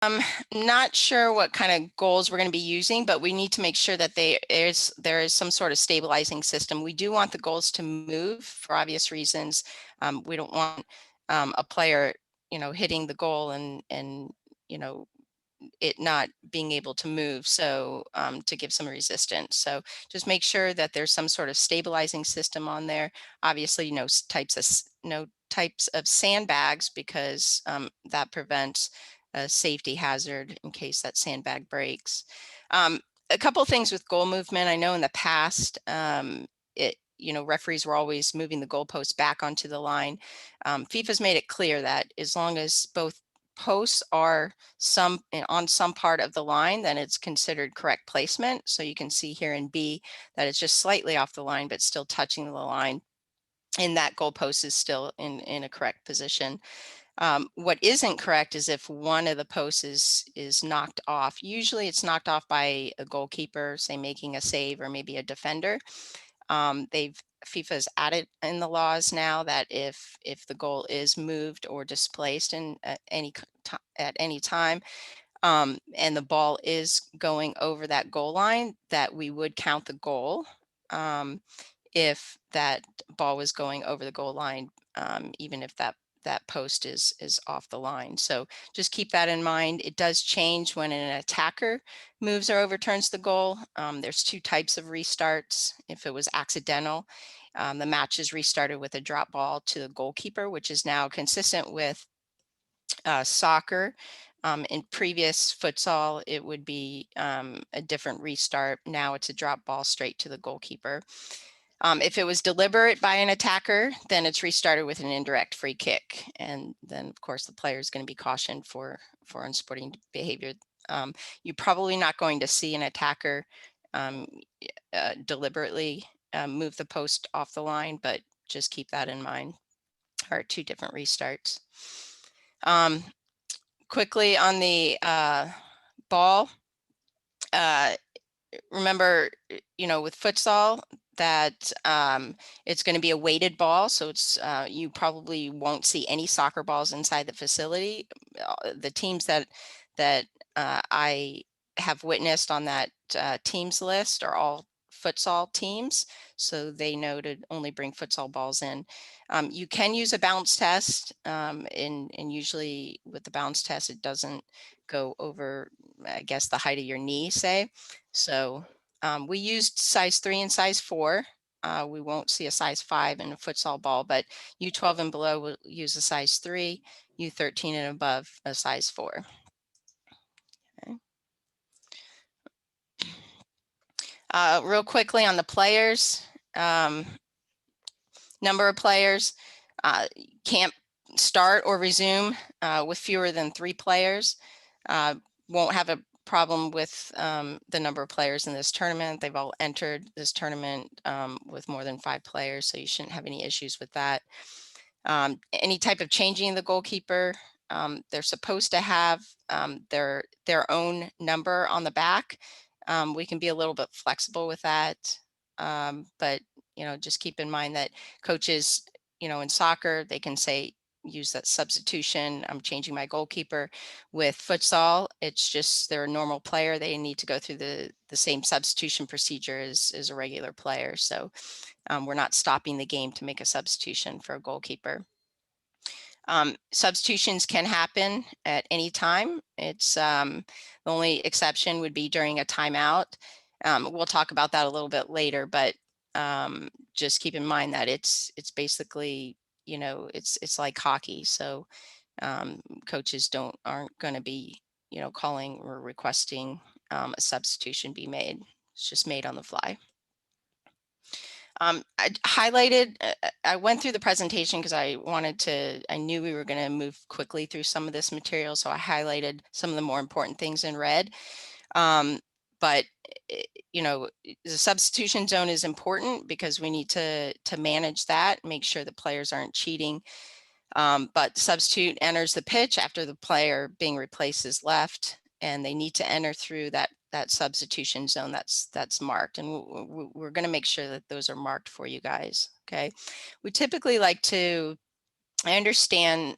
I'm not sure what kind of goals we're going to be using, but we need to make sure that there is some sort of stabilizing system. We do want the goals to move for obvious reasons. We don't want a player, hitting the goal and it not being able to move, so to give some resistance. So just make sure that there's some sort of stabilizing system on there. Obviously, no types of sandbags, because that prevents a safety hazard in case that sandbag breaks. A couple of things with goal movement. I know in the past, referees were always moving the goalpost back onto the line. FIFA's made it clear that as long as both posts are on some part of the line, then it's considered correct placement. So you can see here in B that it's just slightly off the line, but still touching the line. And that goalpost is still in a correct position. What isn't correct is if one of the posts is knocked off. Usually it's knocked off by a goalkeeper, say making a save, or maybe a defender. FIFA's added in the laws now that if the goal is moved or displaced at any time, and the ball is going over that goal line, that we would count the goal if that ball was going over the goal line, even if that post is off the line. So just keep that in mind. It does change when an attacker moves or overturns the goal. There's two types of restarts. If it was accidental, the match is restarted with a drop ball to the goalkeeper, which is now consistent with soccer. In previous futsal, it would be a different restart. Now it's a drop ball straight to the goalkeeper. If it was deliberate by an attacker, then it's restarted with an indirect free kick. And then, of course, the player is going to be cautioned for unsporting behavior. You're probably not going to see an attacker deliberately move the post off the line, but just keep that in mind. Are two different restarts. Quickly on the ball, remember, with futsal, that it's going to be a weighted ball, so it's you probably won't see any soccer balls inside the facility. The teams that I have witnessed on that teams list are all futsal teams, so they know to only bring futsal balls in. You can use a bounce test, and usually with the bounce test, it doesn't go over, I guess, the height of your knee, say. So we used size 3 and size 4. We won't see a size 5 in a futsal ball, but U12 and below will use a size 3, U13 and above a size 4. Okay. Real quickly on the players, number of players, can't start or resume with fewer than 3 players. Won't have a problem with the number of players in this tournament. They've all entered this tournament with more than 5 players, so you shouldn't have any issues with that. Any type of changing the goalkeeper, they're supposed to have their own number on the back. We can be a little bit flexible with that, but just keep in mind that coaches, in soccer, they can say, use that substitution. I'm changing my goalkeeper. With futsal, it's just they're a normal player. They need to go through the same substitution procedure as a regular player. So we're not stopping the game to make a substitution for a goalkeeper. Substitutions can happen at any time. It's the only exception would be during a timeout. We'll talk about that a little bit later, but just keep in mind that it's basically, it's like hockey. So coaches aren't going to be, calling or requesting a substitution be made. It's just made on the fly. I highlighted, I went through the presentation because I knew we were going to move quickly through some of this material, so I highlighted some of the more important things in red. But the substitution zone is important because we need to manage that, make sure the players aren't cheating. But the substitute enters the pitch after the player being replaced is left, and they need to enter through that substitution zone that's marked, and we're going to make sure that those are marked for you guys. Okay, we typically like to, I understand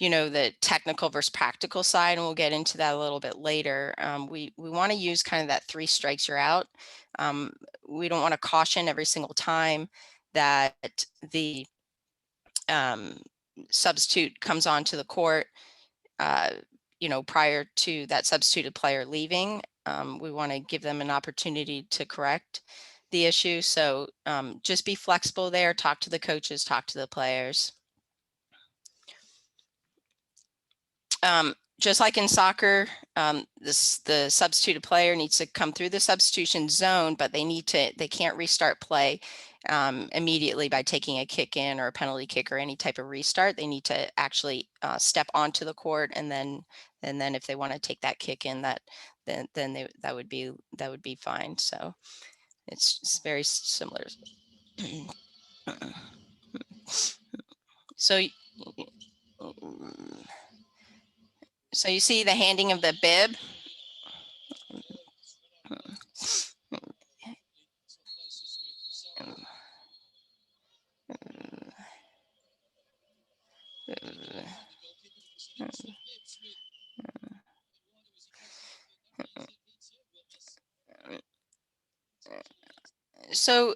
you know, the technical versus practical side, and we'll get into that a little bit later. We want to use kind of that 3 strikes you're out. We don't want to caution every single time that the substitute comes onto the court, you know, prior to that substituted player leaving. We want to give them an opportunity to correct the issue. So just be flexible there, talk to the coaches, talk to the players. Just like in soccer, the substituted player needs to come through the substitution zone, but they can't restart play immediately by taking a kick in or a penalty kick or any type of restart. They need to actually step onto the court, and then if they want to take that kick in, that would be fine. So it's very similar. So you see the handing of the bib. So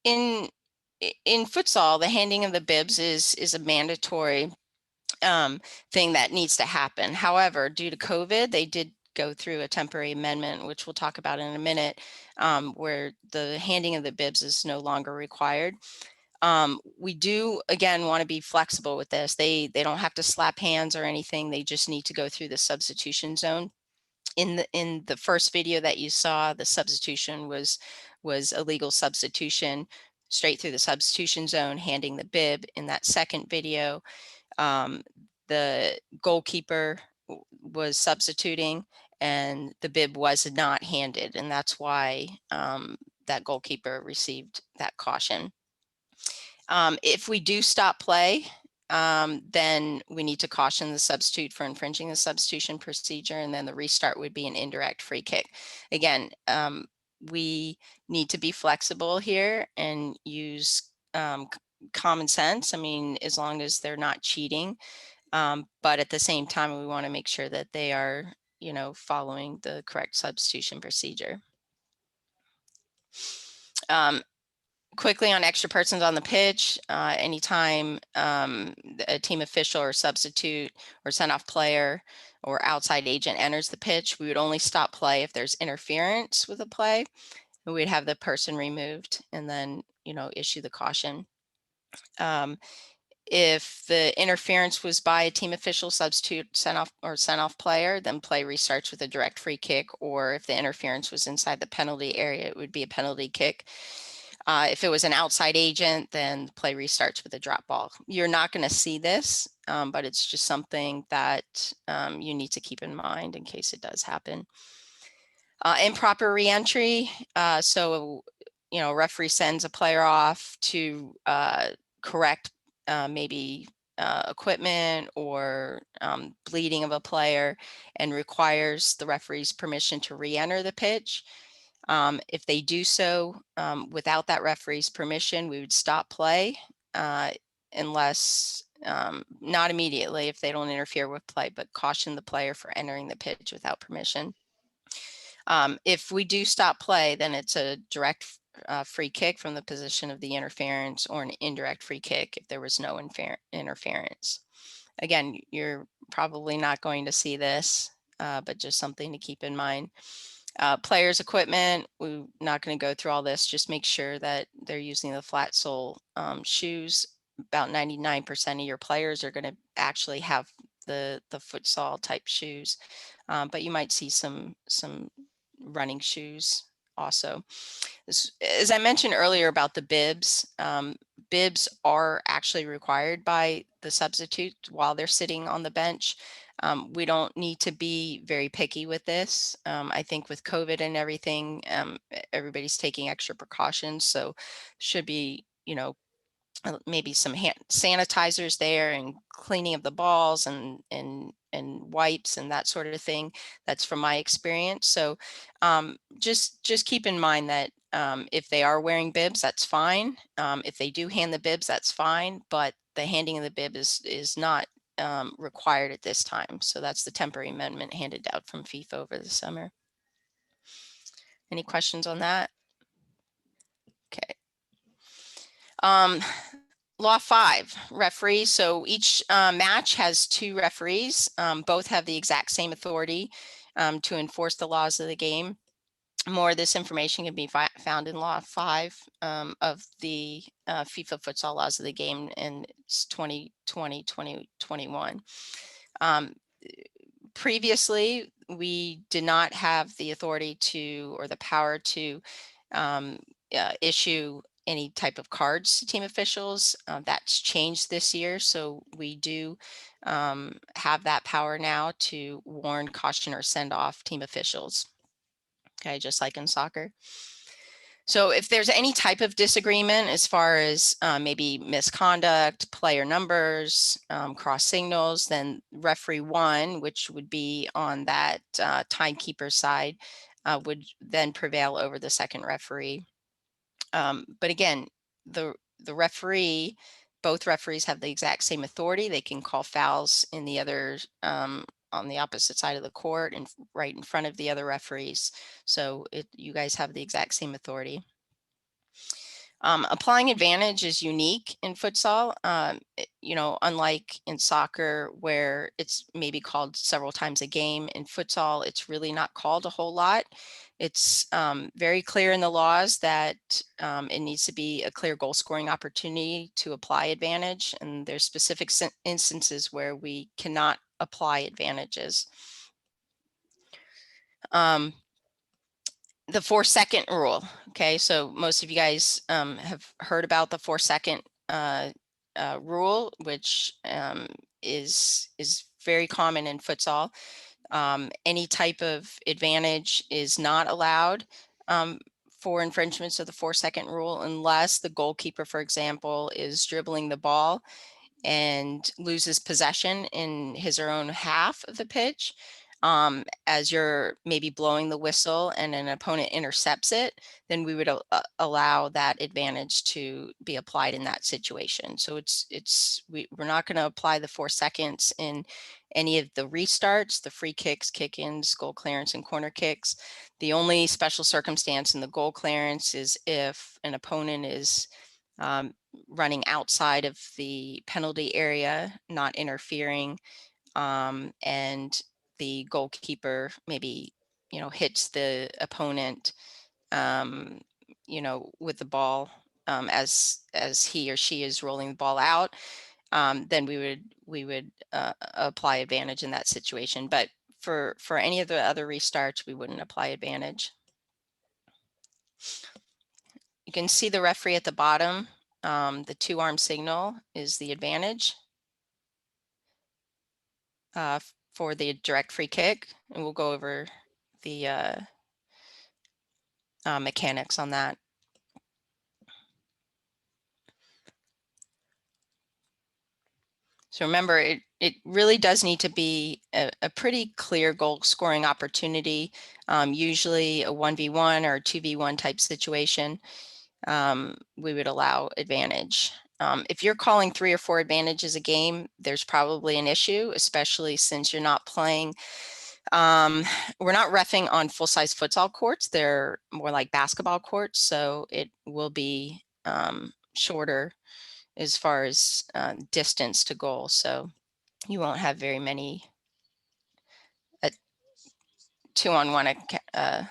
in futsal, the handing of the bibs is a mandatory thing that needs to happen. However, due to COVID, they did go through a temporary amendment, which we'll talk about in a minute, where the handing of the bibs is no longer required. We do, again, want to be flexible with this. They don't have to slap hands or anything. They just need to go through the substitution zone. In the first video that you saw, the substitution was a legal substitution straight through the substitution zone, handing the bib. In that second video, the goalkeeper was substituting and the bib was not handed, and that's why that goalkeeper received that caution. If we do stop play, then we need to caution the substitute for infringing the substitution procedure, and then the restart would be an indirect free kick. Again, we need to be flexible here and use common sense. I mean, as long as they're not cheating, but at the same time, we want to make sure that they are, you know, following the correct substitution procedure. Quickly on extra persons on the pitch, anytime a team official or substitute or send-off player or outside agent enters the pitch, we would only stop play if there's interference with the play. We'd have the person removed and then, you know, issue the caution. If the interference was by a team official, substitute, send-off player, then play restarts with a direct free kick, or if the interference was inside the penalty area, it would be a penalty kick. If it was an outside agent, then play restarts with a drop ball. You're not going to see this, but it's just something that you need to keep in mind in case it does happen. Improper reentry. So, you know, referee sends a player off to correct maybe equipment or bleeding of a player and requires the referee's permission to re-enter the pitch. If they do so without that referee's permission, we would stop play unless, not immediately if they don't interfere with play, but caution the player for entering the pitch without permission. If we do stop play, then it's a direct free kick from the position of the interference, or an indirect free kick if there was no interference. Again, you're probably not going to see this, but just something to keep in mind. Players' equipment, we're not going to go through all this. Just make sure that they're using the flat sole shoes. About 99% of your players are going to actually have the futsal type shoes, but you might see some running shoes also. As I mentioned earlier about the bibs, bibs are actually required by the substitute while they're sitting on the bench. We don't need to be very picky with this. I think with COVID and everything, everybody's taking extra precautions, so should be, you know, maybe some hand sanitizers there and cleaning of the balls and wipes and that sort of thing. That's from my experience. So just keep in mind that if they are wearing bibs, that's fine. If they do hand the bibs, that's fine. But the handing of the bib is not required at this time. So that's the temporary amendment handed out from FIFA over the summer. Any questions on that? Okay. Law 5, referees. So each match has 2 referees. Both have the exact same authority to enforce the laws of the game. More of this information can be found in Law 5 of the FIFA futsal laws of the game, and it's 2020-2021. Previously, we did not have the authority to, or the power to issue any type of cards to team officials. That's changed this year, so we do have that power now to warn, caution, or send off team officials. Okay, just like in soccer. So if there's any type of disagreement as far as maybe misconduct, player numbers, cross signals, then referee 1, which would be on that timekeeper side, would then prevail over the second referee. But again, the referee, both referees have the exact same authority. They can call fouls in the other on the opposite side of the court and right in front of the other referees. So you guys have the exact same authority. Applying advantage is unique in futsal, you know, unlike in soccer where it's maybe called several times a game. In futsal, it's really not called a whole lot. It's very clear in the laws that it needs to be a clear goal scoring opportunity to apply advantage. And there's specific instances where we cannot apply advantages. The 4-second rule. Okay, so most of you guys have heard about the 4-second rule, which is very common in futsal. Any type of advantage is not allowed for infringements of the 4-second rule unless the goalkeeper, for example, is dribbling the ball and loses possession in his or own half of the pitch. As you're maybe blowing the whistle and an opponent intercepts it, then we would allow that advantage to be applied in that situation. So we're not going to apply the 4 seconds in any of the restarts, the free kicks, kick-ins, goal clearance, and corner kicks. The only special circumstance in the goal clearance is if an opponent is running outside of the penalty area, not interfering, and the goalkeeper maybe, you know, hits the opponent, you know, with the ball as he or she is rolling the ball out, then we would apply advantage in that situation. But for any of the other restarts, we wouldn't apply advantage. You can see the referee at the bottom. The 2-arm signal is the advantage for the direct free kick, and we'll go over the mechanics on that. So remember, it really does need to be a pretty clear goal scoring opportunity, usually a 1v1 or 2v1 type situation. We would allow advantage. If you're calling 3 or 4 advantages a game, there's probably an issue, especially since you're not playing. We're not reffing on full-size futsal courts. They're more like basketball courts, so it will be shorter as far as distance to goal. So you won't have very many 2-on-1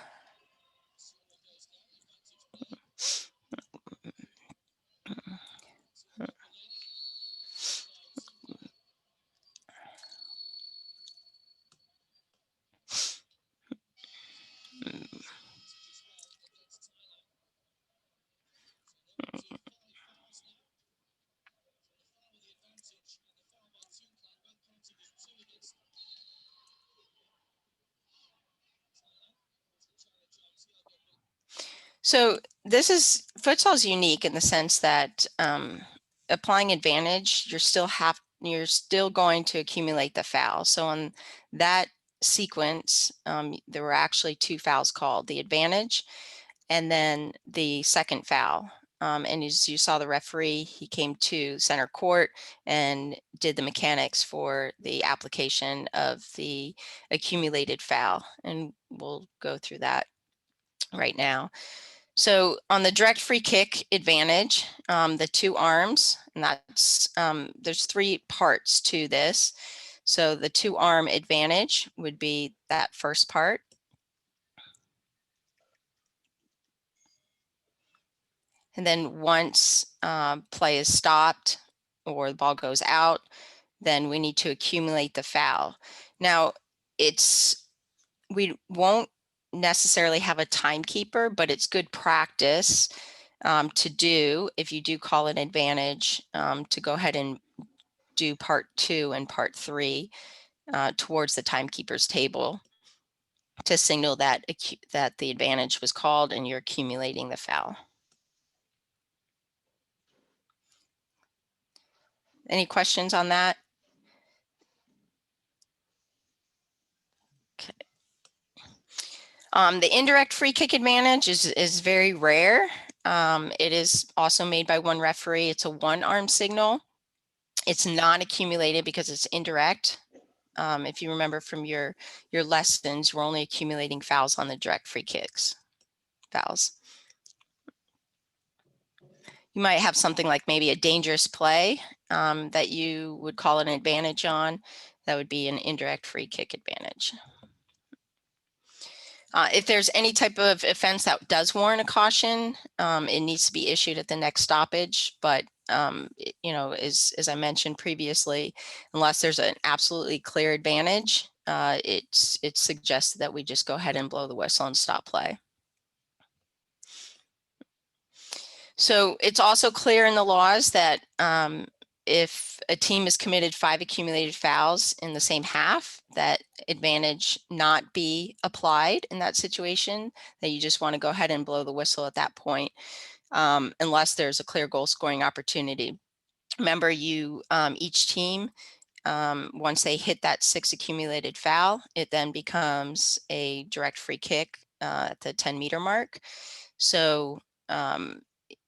So this is, futsal is unique in the sense that applying advantage, you're still going to accumulate the foul. So on that sequence, there were actually 2 fouls called, the advantage and then the second foul. And as you saw the referee, he came to center court and did the mechanics for the application of the accumulated foul. And we'll go through that right now. So on the direct free kick advantage, the two arms, and that's, there's three parts to this. So the two arm advantage would be that first part. And then once play is stopped or the ball goes out, then we need to accumulate the foul. Now, we won't necessarily have a timekeeper, but it's good practice to do, if you do call an advantage, to go ahead and do part 2 and part 3 towards the timekeeper's table to signal that the advantage was called and you're accumulating the foul. Any questions on that? Okay. The indirect free kick advantage is very rare. It is also made by one referee. It's a one-arm signal. It's non-accumulated because it's indirect. If you remember from your lessons, we're only accumulating fouls on the direct free kicks fouls. You might have something like maybe a dangerous play that you would call an advantage on. That would be an indirect free kick advantage. If there's any type of offense that does warrant a caution, it needs to be issued at the next stoppage. But you know, as I mentioned previously, unless there's an absolutely clear advantage, it's suggested that we just go ahead and blow the whistle and stop play. So it's also clear in the laws that if a team has committed 5 accumulated fouls in the same half, that advantage not be applied in that situation, that you just want to go ahead and blow the whistle at that point, unless there's a clear goal scoring opportunity. Remember, each team, once they hit that 6 accumulated foul, it then becomes a direct free kick at the 10-meter mark. So,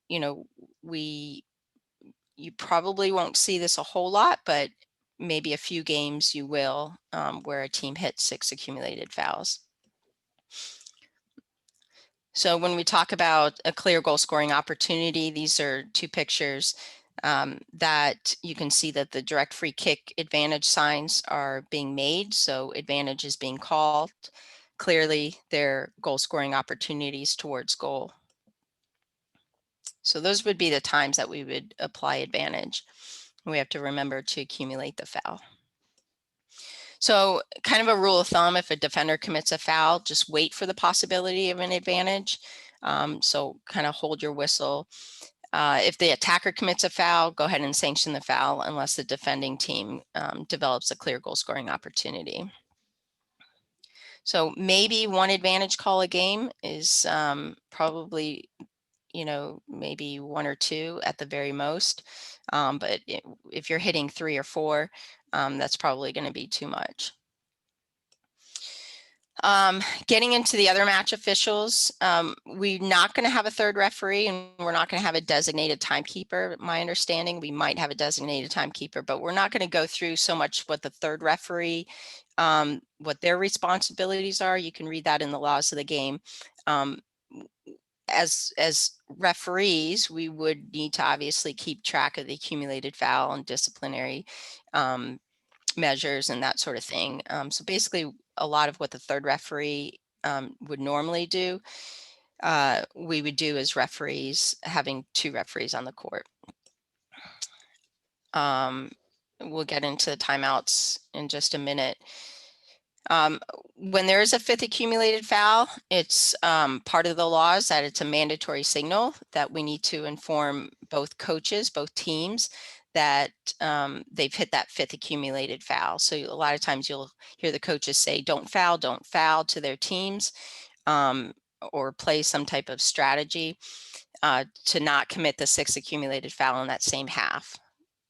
you know, you probably won't see this a whole lot, but maybe a few games you will, where a team hits 6 accumulated fouls. So when we talk about a clear goal scoring opportunity, these are 2 pictures that you can see that the direct free kick advantage signs are being made. So advantage is being called. Clearly, they're goal scoring opportunities towards goal. So those would be the times that we would apply advantage. We have to remember to accumulate the foul. So kind of a rule of thumb, if a defender commits a foul, just wait for the possibility of an advantage. So kind of hold your whistle. If the attacker commits a foul, go ahead and sanction the foul unless the defending team develops a clear goal scoring opportunity. So maybe one advantage call a game is probably, you know, maybe 1 or 2 at the very most. But if you're hitting 3 or 4, that's probably going to be too much. Getting into the other match officials, we're not going to have a third referee and we're not going to have a designated timekeeper. My understanding, we might have a designated timekeeper, but we're not going to go through so much what the third referee, what their responsibilities are. You can read that in the laws of the game. As referees, we would need to obviously keep track of the accumulated foul and disciplinary measures and that sort of thing. So basically, a lot of what the third referee would normally do, we would do as referees, having 2 referees on the court. We'll get into the timeouts in just a minute. When there is a 5th accumulated foul, it's part of the laws that it's a mandatory signal that we need to inform both coaches, both teams, that they've hit that 5th accumulated foul. So a lot of times you'll hear the coaches say, don't foul to their teams, or play some type of strategy to not commit the 6th accumulated foul in that same half.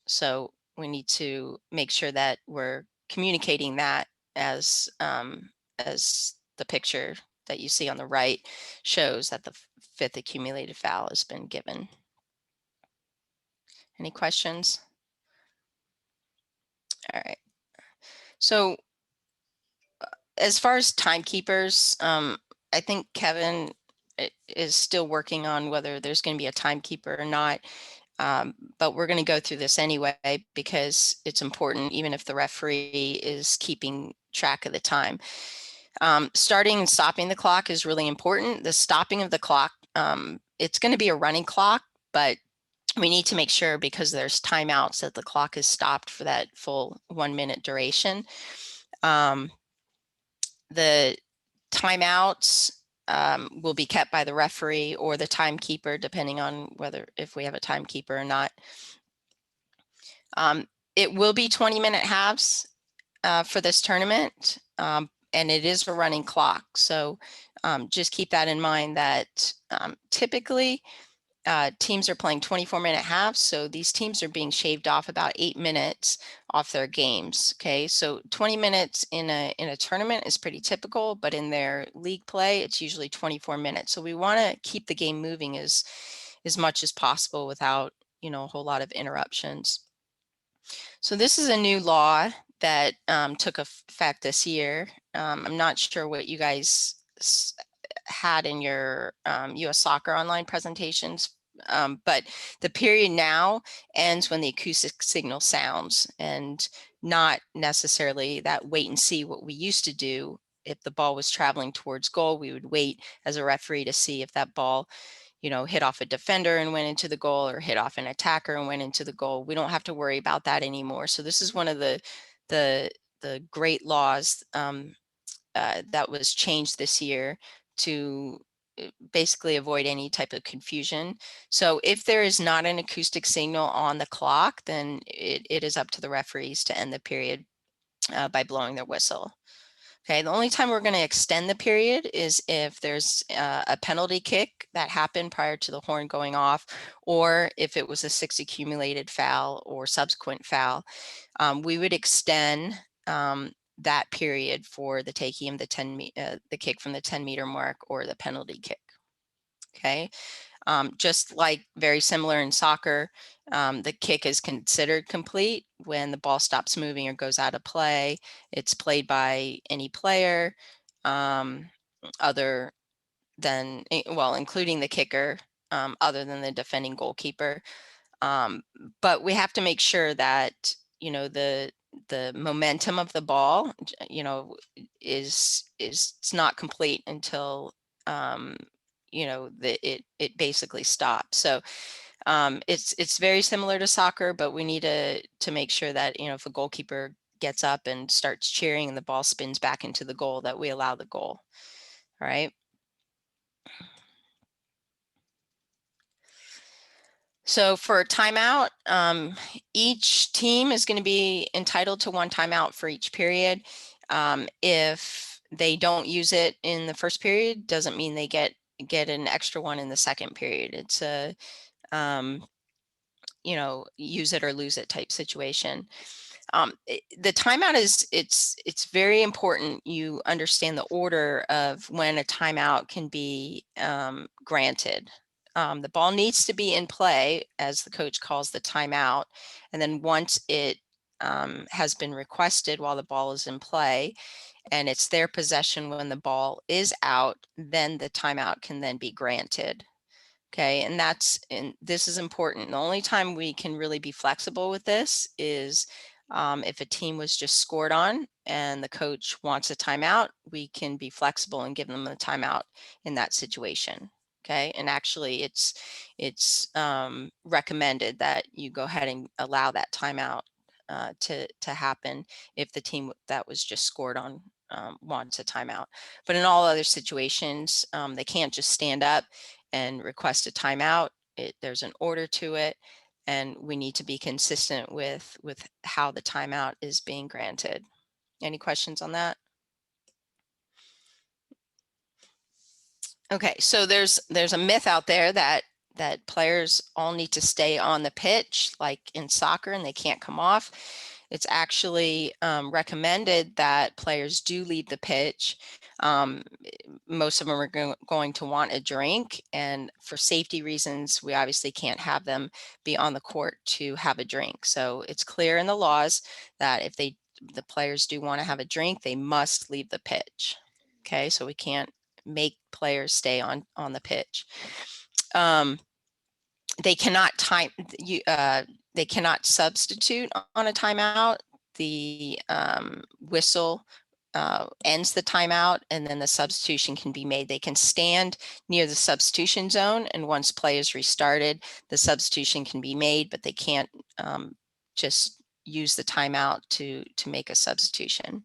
So we need to make sure that we're communicating that as the picture that you see on the right shows that the 5th accumulated foul has been given. Any questions? All right. So as far as timekeepers, I think Kevin is still working on whether there's going to be a timekeeper or not. But we're going to go through this anyway because it's important, even if the referee is keeping track of the time. Starting and stopping the clock is really important. The stopping of the clock, it's going to be a running clock, but we need to make sure, because there's timeouts, that the clock is stopped for that full 1 minute duration. The timeouts will be kept by the referee or the timekeeper, depending on if we have a timekeeper or not. It will be 20-minute halves for this tournament, and it is a running clock. So just keep that in mind, that typically teams are playing 24-minute halves. So these teams are being shaved off about 8 minutes off their games. Okay, so 20 minutes in a tournament is pretty typical, but in their league play, it's usually 24 minutes. So we want to keep the game moving as much as possible without, a whole lot of interruptions. So this is a new law that took effect this year. I'm not sure what you guys had in your US Soccer online presentations, but the period now ends when the acoustic signal sounds, and not necessarily that wait and see what we used to do. If the ball was traveling towards goal, we would wait as a referee to see if that ball hit off a defender and went into the goal, or hit off an attacker and went into the goal. We don't have to worry about that anymore. So this is one of the great laws that was changed this year to basically avoid any type of confusion. So if there is not an acoustic signal on the clock, then it is up to the referees to end the period by blowing their whistle. Okay, the only time we're going to extend the period is if there's a penalty kick that happened prior to the horn going off, or if it was a 6 accumulated foul or subsequent foul. We would extend that period for the taking of the kick from the 10-meter mark or the penalty kick. Okay, just like very similar in soccer, the kick is considered complete when the ball stops moving or goes out of play. It's played by any player other than, well, including the kicker, other than the defending goalkeeper. But we have to make sure that, the momentum of the ball, is it's not complete until it basically stops. So it's very similar to soccer, but we need to make sure that, if a goalkeeper gets up and starts cheering and the ball spins back into the goal, that we allow the goal. All right. So for a timeout, each team is going to be entitled to 1 timeout for each period. If they don't use it in the first period, doesn't mean they get an extra one in the second period. It's a use it or lose it type situation. The timeout it's very important you understand the order of when a timeout can be granted. The ball needs to be in play, as the coach calls the timeout, and then once it has been requested while the ball is in play and it's their possession when the ball is out, then the timeout can then be granted. Okay, and this is important. The only time we can really be flexible with this is if a team was just scored on and the coach wants a timeout, we can be flexible and give them a timeout in that situation. Okay, and actually it's recommended that you go ahead and allow that timeout to happen if the team that was just scored on wants a timeout. But in all other situations, they can't just stand up and request a timeout. There's an order to it, and we need to be consistent with how the timeout is being granted. Any questions on that? Okay, so there's a myth out there that players all need to stay on the pitch like in soccer and they can't come off. It's actually recommended that players do leave the pitch. Most of them are going to want a drink, and for safety reasons, we obviously can't have them be on the court to have a drink. So it's clear in the laws that if the players do want to have a drink, they must leave the pitch. Okay, so we can't make players stay on the pitch. They cannot they cannot substitute on a timeout. The whistle ends the timeout, and then the substitution can be made. They can stand near the substitution zone, and once play is restarted, the substitution can be made, but they can't just use the timeout to make a substitution.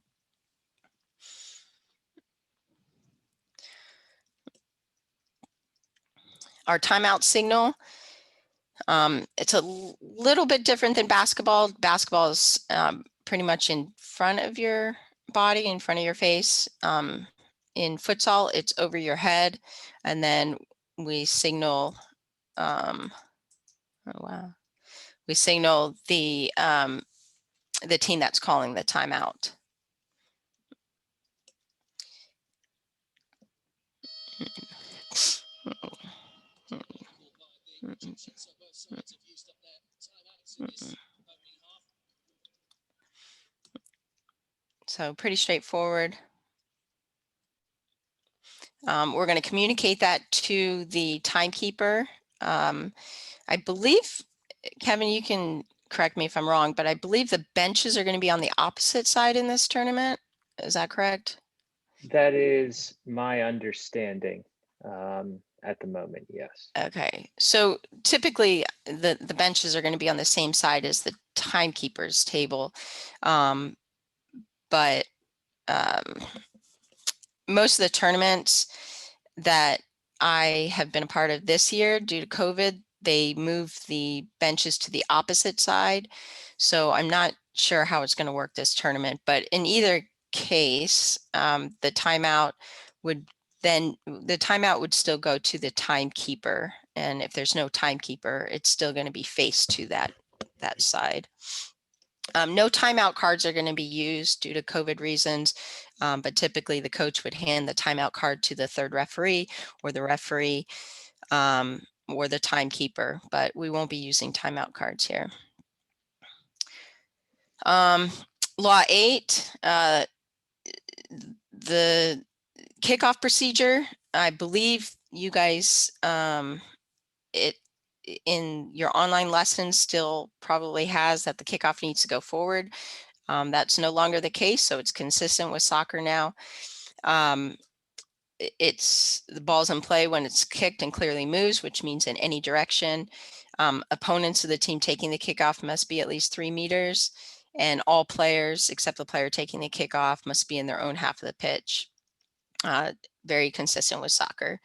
Our timeout signal, it's a little bit different than basketball. Basketball is pretty much in front of your body, in front of your face. In futsal, it's over your head, and then we signal, oh wow, we signal the team that's calling the timeout. So pretty straightforward. We're going to communicate that to the timekeeper. I believe, Kevin, you can correct me if I'm wrong, but I believe the benches are going to be on the opposite side in this tournament. Is that correct? That is my understanding at the moment, yes. Okay, so typically the benches are going to be on the same side as the timekeeper's table, but most of the tournaments that I have been a part of this year, due to COVID, they moved the benches to the opposite side. So I'm not sure how it's going to work this tournament, but in either case, the timeout would still go to the timekeeper. And if there's no timekeeper, it's still going to be faced to that side. No timeout cards are going to be used due to COVID reasons, but typically the coach would hand the timeout card to the third referee or the referee or the timekeeper, but we won't be using timeout cards here. Law 8, the kickoff procedure, I believe you guys, it in your online lessons still probably has that the kickoff needs to go forward. That's no longer the case, so it's consistent with soccer now. It's the ball's in play when it's kicked and clearly moves, which means in any direction. Opponents of the team taking the kickoff must be at least 3 meters, and all players except the player taking the kickoff must be in their own half of the pitch. Very consistent with soccer.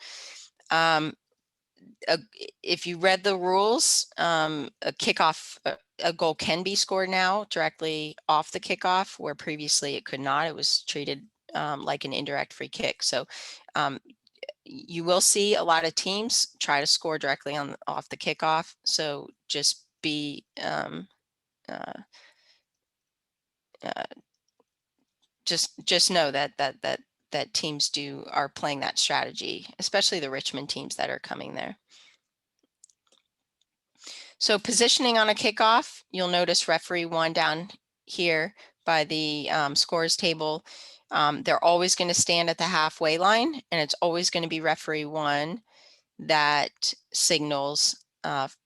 If you read the rules, a kickoff, a goal can be scored now directly off the kickoff, where previously it could not. It was treated like an indirect free kick. So you will see a lot of teams try to score directly off the kickoff. So just be just know that teams are playing that strategy, especially the Richmond teams that are coming there. So positioning on a kickoff, you'll notice referee 1 down here by the scores table. They're always going to stand at the halfway line, and it's always going to be referee 1 that signals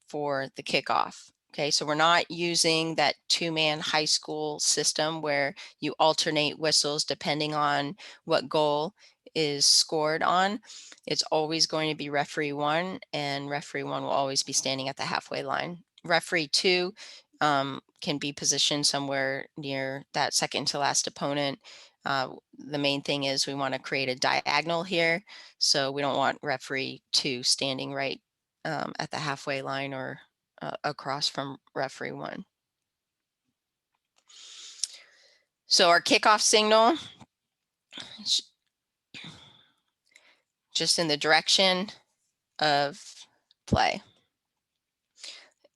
for the kickoff. Okay, so we're not using that 2-man high school system where you alternate whistles depending on what goal is scored on. It's always going to be referee 1, and referee 1 will always be standing at the halfway line. Referee 2 can be positioned somewhere near that second to last opponent. The main thing is we want to create a diagonal here, so we don't want referee 2 standing right at the halfway line or across from referee 1. So our kickoff signal, just in the direction of play.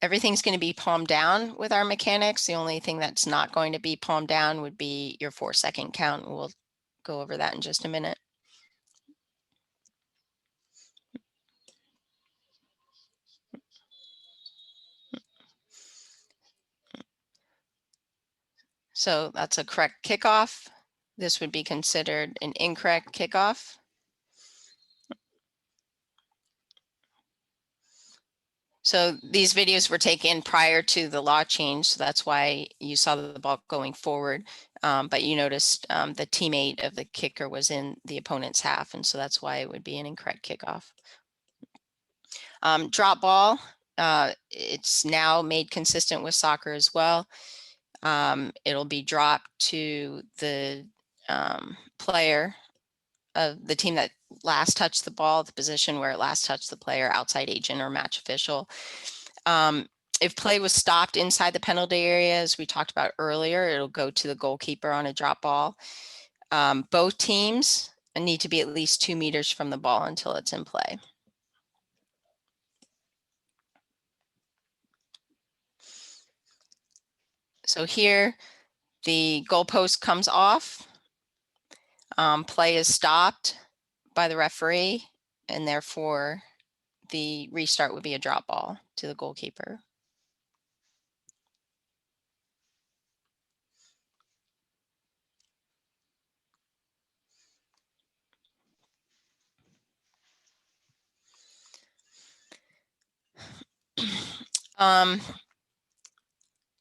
Everything's going to be palm down with our mechanics. The only thing that's not going to be palm down would be your 4-second count. We'll go over that in just a minute. So that's a correct kickoff. This would be considered an incorrect kickoff. So these videos were taken prior to the law change, so that's why you saw the ball going forward. But you noticed the teammate of the kicker was in the opponent's half, and so that's why it would be an incorrect kickoff. Drop ball, it's now made consistent with soccer as well. It'll be dropped to the player of the team that last touched the ball, the position where it last touched the player, outside agent or match official. If play was stopped inside the penalty area, as we talked about earlier, it'll go to the goalkeeper on a drop ball. Both teams need to be at least 2 meters from the ball until it's in play. So here, the goalpost comes off. Play is stopped by the referee, and therefore the restart would be a drop ball to the goalkeeper.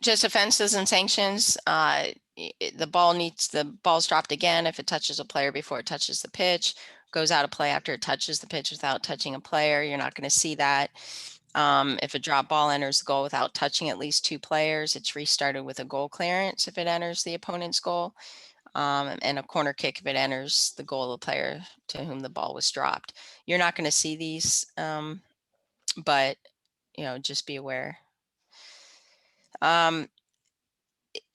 Just offenses and sanctions. The ball's dropped again if it touches a player before it touches the pitch, goes out of play after it touches the pitch without touching a player. You're not going to see that. If a drop ball enters the goal without touching at least 2 players, it's restarted with a goal clearance if it enters the opponent's goal, and a corner kick if it enters the goal of the player to whom the ball was dropped. You're not going to see these, but just be aware.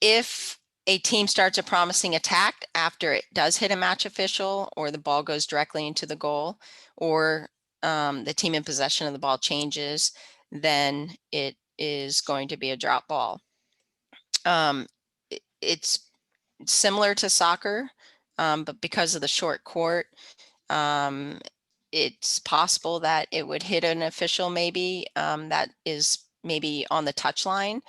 If a team starts a promising attack after it does hit a match official, or the ball goes directly into the goal, or the team in possession of the ball changes, then it is going to be a drop ball. It's similar to soccer, but because of the short court, it's possible that it would hit an official maybe that is maybe on the touch line,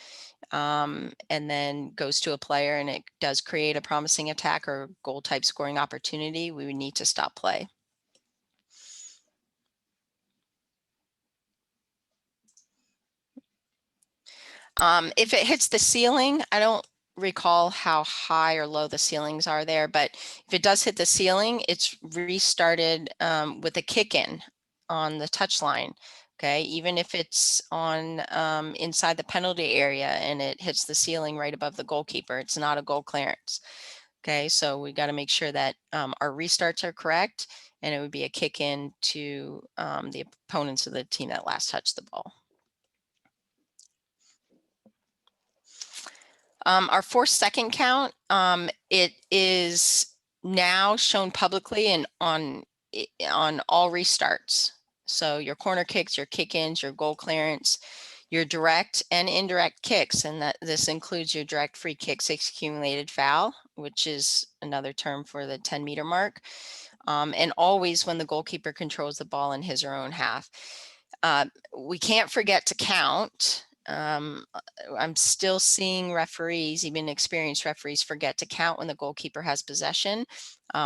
and then goes to a player, and it does create a promising attack or goal type scoring opportunity. We would need to stop play. If it hits the ceiling, I don't recall how high or low the ceilings are there, but if it does hit the ceiling, it's restarted with a kick in on the touch line. Okay, even if it's on inside the penalty area and it hits the ceiling right above the goalkeeper, it's not a goal clearance. Okay, so we got to make sure that our restarts are correct, and it would be a kick in to the opponents of the team that last touched the ball. Our 4-second count, it is now shown publicly and on all restarts. So your corner kicks, your kick-ins, your goal clearance, your direct and indirect kicks, and that this includes your direct free kicks, accumulated foul, which is another term for the 10-meter mark, and always when the goalkeeper controls the ball in his or her own half. We can't forget to count. I'm still seeing referees, even experienced referees, forget to count when the goalkeeper has possession,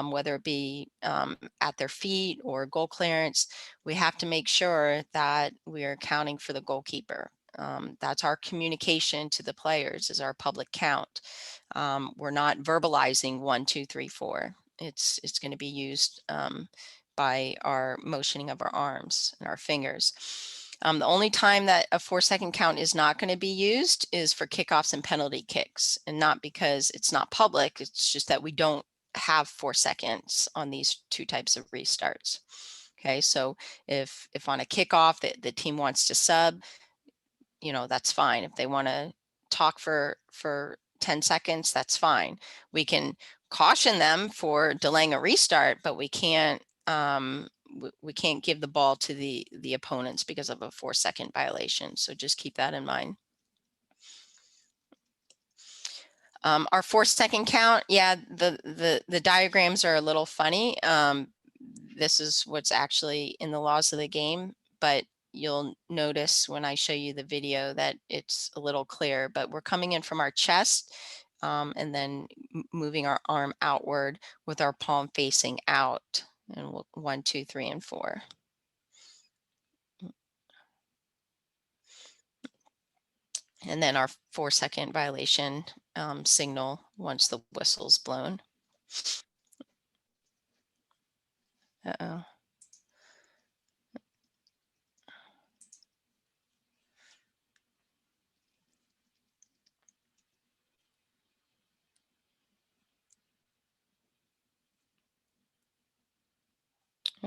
whether it be at their feet or goal clearance. We have to make sure that we are counting for the goalkeeper. That's our communication to the players, is our public count. We're not verbalizing 1, 2, 3, 4. It's going to be used by our motioning of our arms and our fingers. The only time that a 4-second count is not going to be used is for kickoffs and penalty kicks, and not because it's not public. It's just that we don't have 4 seconds on these 2 types of restarts. Okay, so if on a kickoff the team wants to sub, that's fine. If they want to talk for 10 seconds, that's fine. We can caution them for delaying a restart, but we can't we can't give the ball to the opponents because of a 4-second violation. So just keep that in mind. Our 4-second count, yeah, the diagrams are a little funny. This is what's actually in the laws of the game, but you'll notice when I show you the video that it's a little clearer. But we're coming in from our chest and then moving our arm outward with our palm facing out. And we'll 1, 2, 3, and 4. And then our 4-second violation signal once the whistle's blown. Uh-oh.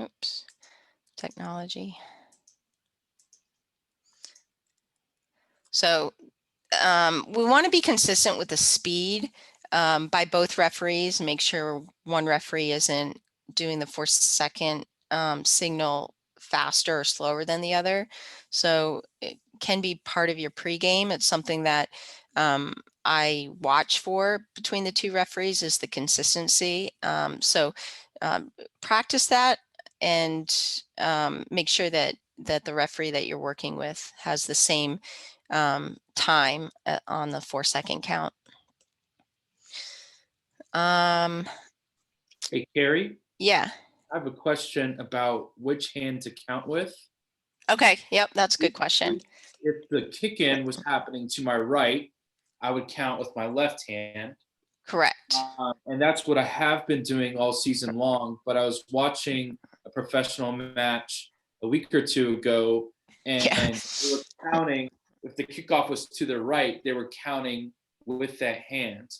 Oops, technology. So we want to be consistent with the speed by both referees. Make sure one referee isn't doing the 4-second signal faster or slower than the other. So it can be part of your pregame. It's something that I watch for between the two referees is the consistency. So practice that and make sure that the referee that you're working with has the same time on the 4-second count. Hey, Carrie, Yeah. I have a question about which hand to count with. Okay. Yep. That's a good question. If the kick in was happening to my right, I would count with my left hand. Correct. And that's what I have been doing all season long. But I was watching a professional match a week or two ago, and Yeah. they were counting. If the kickoff was to their right, they were counting with that hand,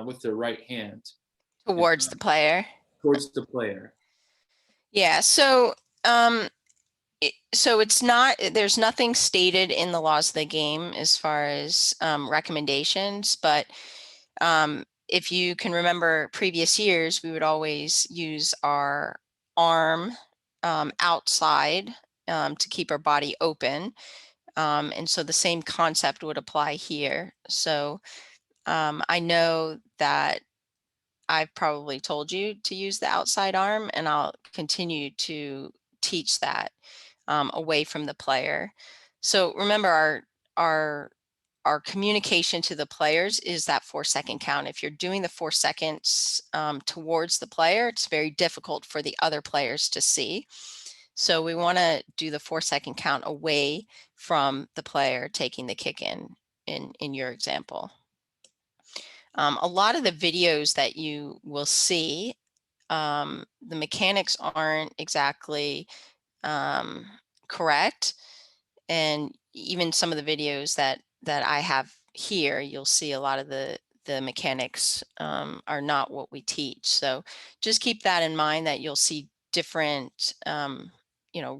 with their right hand. Towards the player. Towards the player. Yeah. So so it's not, there's nothing stated in the laws of the game as far as recommendations, but if you can remember previous years, we would always use our arm outside to keep our body open. And so the same concept would apply here. So I know that I've probably told you to use the outside arm, and I'll continue to teach that away from the player. So remember our communication to the players is that 4-second count. If you're doing the 4 seconds towards the player, it's very difficult for the other players to see. So we want to do the 4-second count away from the player taking the kick in your example. A lot of the videos that you will see, the mechanics aren't exactly correct. And even some of the videos that I have here, you'll see a lot of the mechanics are not what we teach. So just keep that in mind, that you'll see different,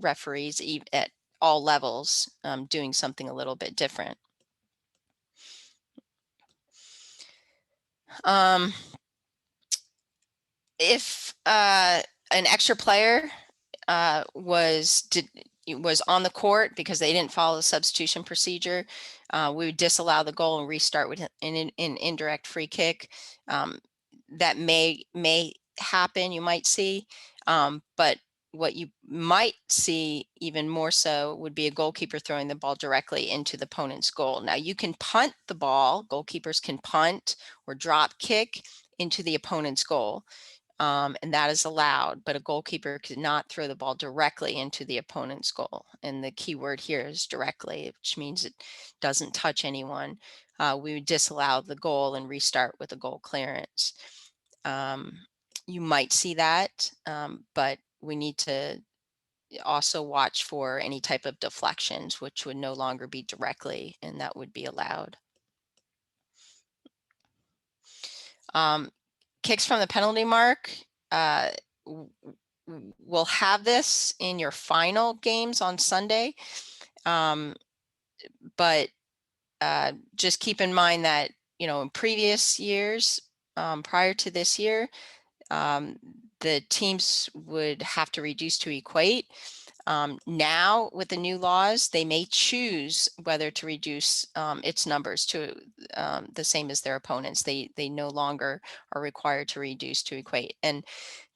referees at all levels doing something a little bit different. If an extra player was on the court because they didn't follow the substitution procedure, we would disallow the goal and restart with an indirect free kick. That may happen, you might see, but what you might see even more so would be a goalkeeper throwing the ball directly into the opponent's goal. Now you can punt the ball, goalkeepers can punt or drop kick into the opponent's goal. And that is allowed, but a goalkeeper could not throw the ball directly into the opponent's goal. And the key word here is directly, which means it doesn't touch anyone. We would disallow the goal and restart with a goal clearance. You might see that, but we need to also watch for any type of deflections, which would no longer be directly, and that would be allowed. Kicks from the penalty mark. We'll have this in your final games on Sunday, but just keep in mind that in previous years, prior to this year, the teams would have to reduce to equate. Now with the new laws, they may choose whether to reduce its numbers to the same as their opponents. They no longer are required to reduce to equate. And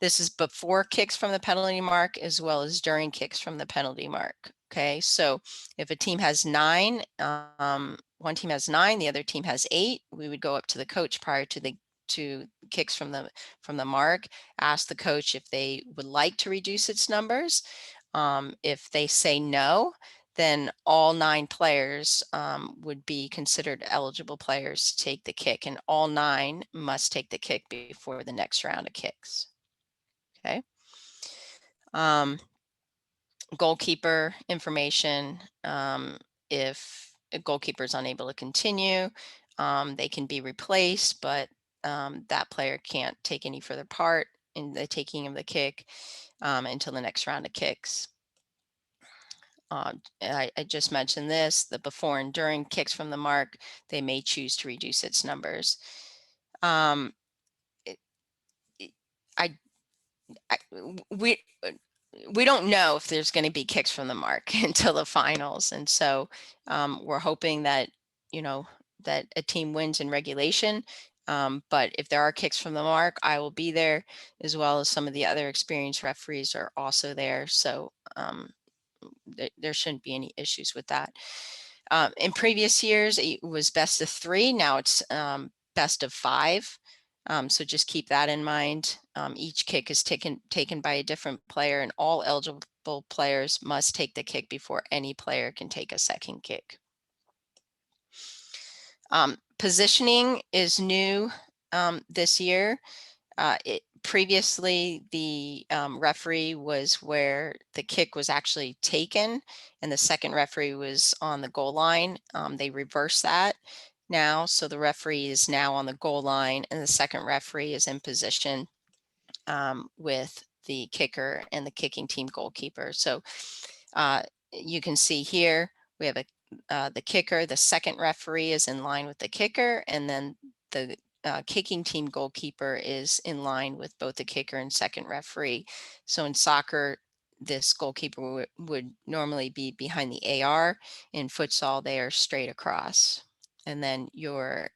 this is before kicks from the penalty mark as well as during kicks from the penalty mark. Okay, so if a team has 9, one team has 9, the other team has 8, we would go up to the coach prior to kicks from the mark, ask the coach if they would like to reduce its numbers. If they say no, then all 9 players would be considered eligible players to take the kick, and all 9 must take the kick before the next round of kicks. Okay. Goalkeeper information. If a goalkeeper is unable to continue, they can be replaced, but that player can't take any further part in the taking of the kick until the next round of kicks. I just mentioned this, the before and during kicks from the mark, they may choose to reduce its numbers. We don't know if there's going to be kicks from the mark until the finals. And so we're hoping that, that a team wins in regulation. But if there are kicks from the mark, I will be there, as well as some of the other experienced referees are also there. So there shouldn't be any issues with that. In previous years, it was best of 3. Now it's best of 5. So just keep that in mind. Each kick is taken by a different player, and all eligible players must take the kick before any player can take a second kick. Positioning is new this year. Previously, the referee was where the kick was actually taken, and the second referee was on the goal line. They reversed that now, so the referee is now on the goal line, and the second referee is in position with the kicker and the kicking team goalkeeper. So you can see here we have the kicker. The second referee is in line with the kicker, and then the kicking team goalkeeper is in line with both the kicker and second referee. So in soccer, this goalkeeper would normally be behind the AR. In futsal, they are straight across. And then your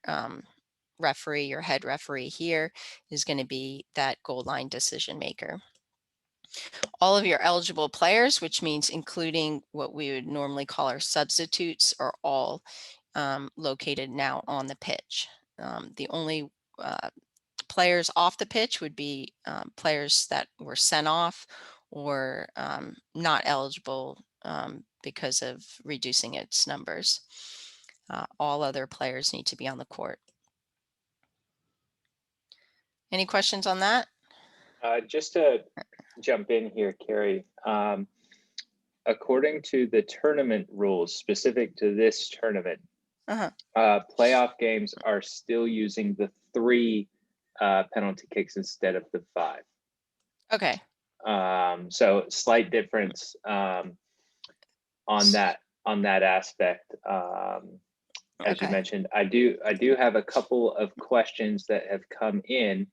referee, your head referee here, is going to be that goal line decision maker. All of your eligible players, which means including what we would normally call our substitutes, are all located now on the pitch. The only players off the pitch would be players that were sent off or not eligible because of reducing its numbers. All other players need to be on the court. Any questions on that? Just to jump in here, Carrie, according to the tournament rules specific to this tournament, playoff games are still using the 3 penalty kicks instead of the 5. Okay. So slight difference on that aspect. As you mentioned, I do have a couple of questions that have come in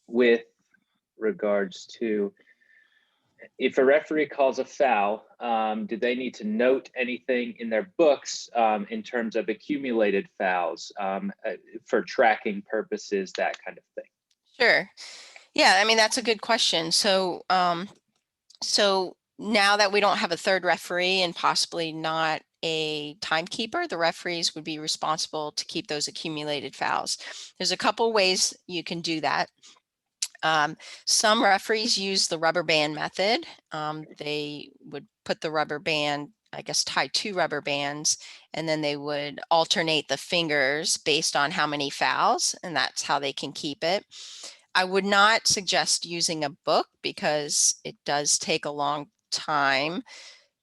with regards to if a referee calls a foul, do they need to note anything in their books in terms of accumulated fouls for tracking purposes, that kind of thing? Sure. Yeah, I mean, that's a good question. So, so now that we don't have a third referee and possibly not a timekeeper, the referees would be responsible to keep those accumulated fouls. There's a couple ways you can do that. Some referees use the rubber band method. They would put the rubber band, I guess, tie 2 rubber bands, and then they would alternate the fingers based on how many fouls, and that's how they can keep it. I would not suggest using a book because it does take a long time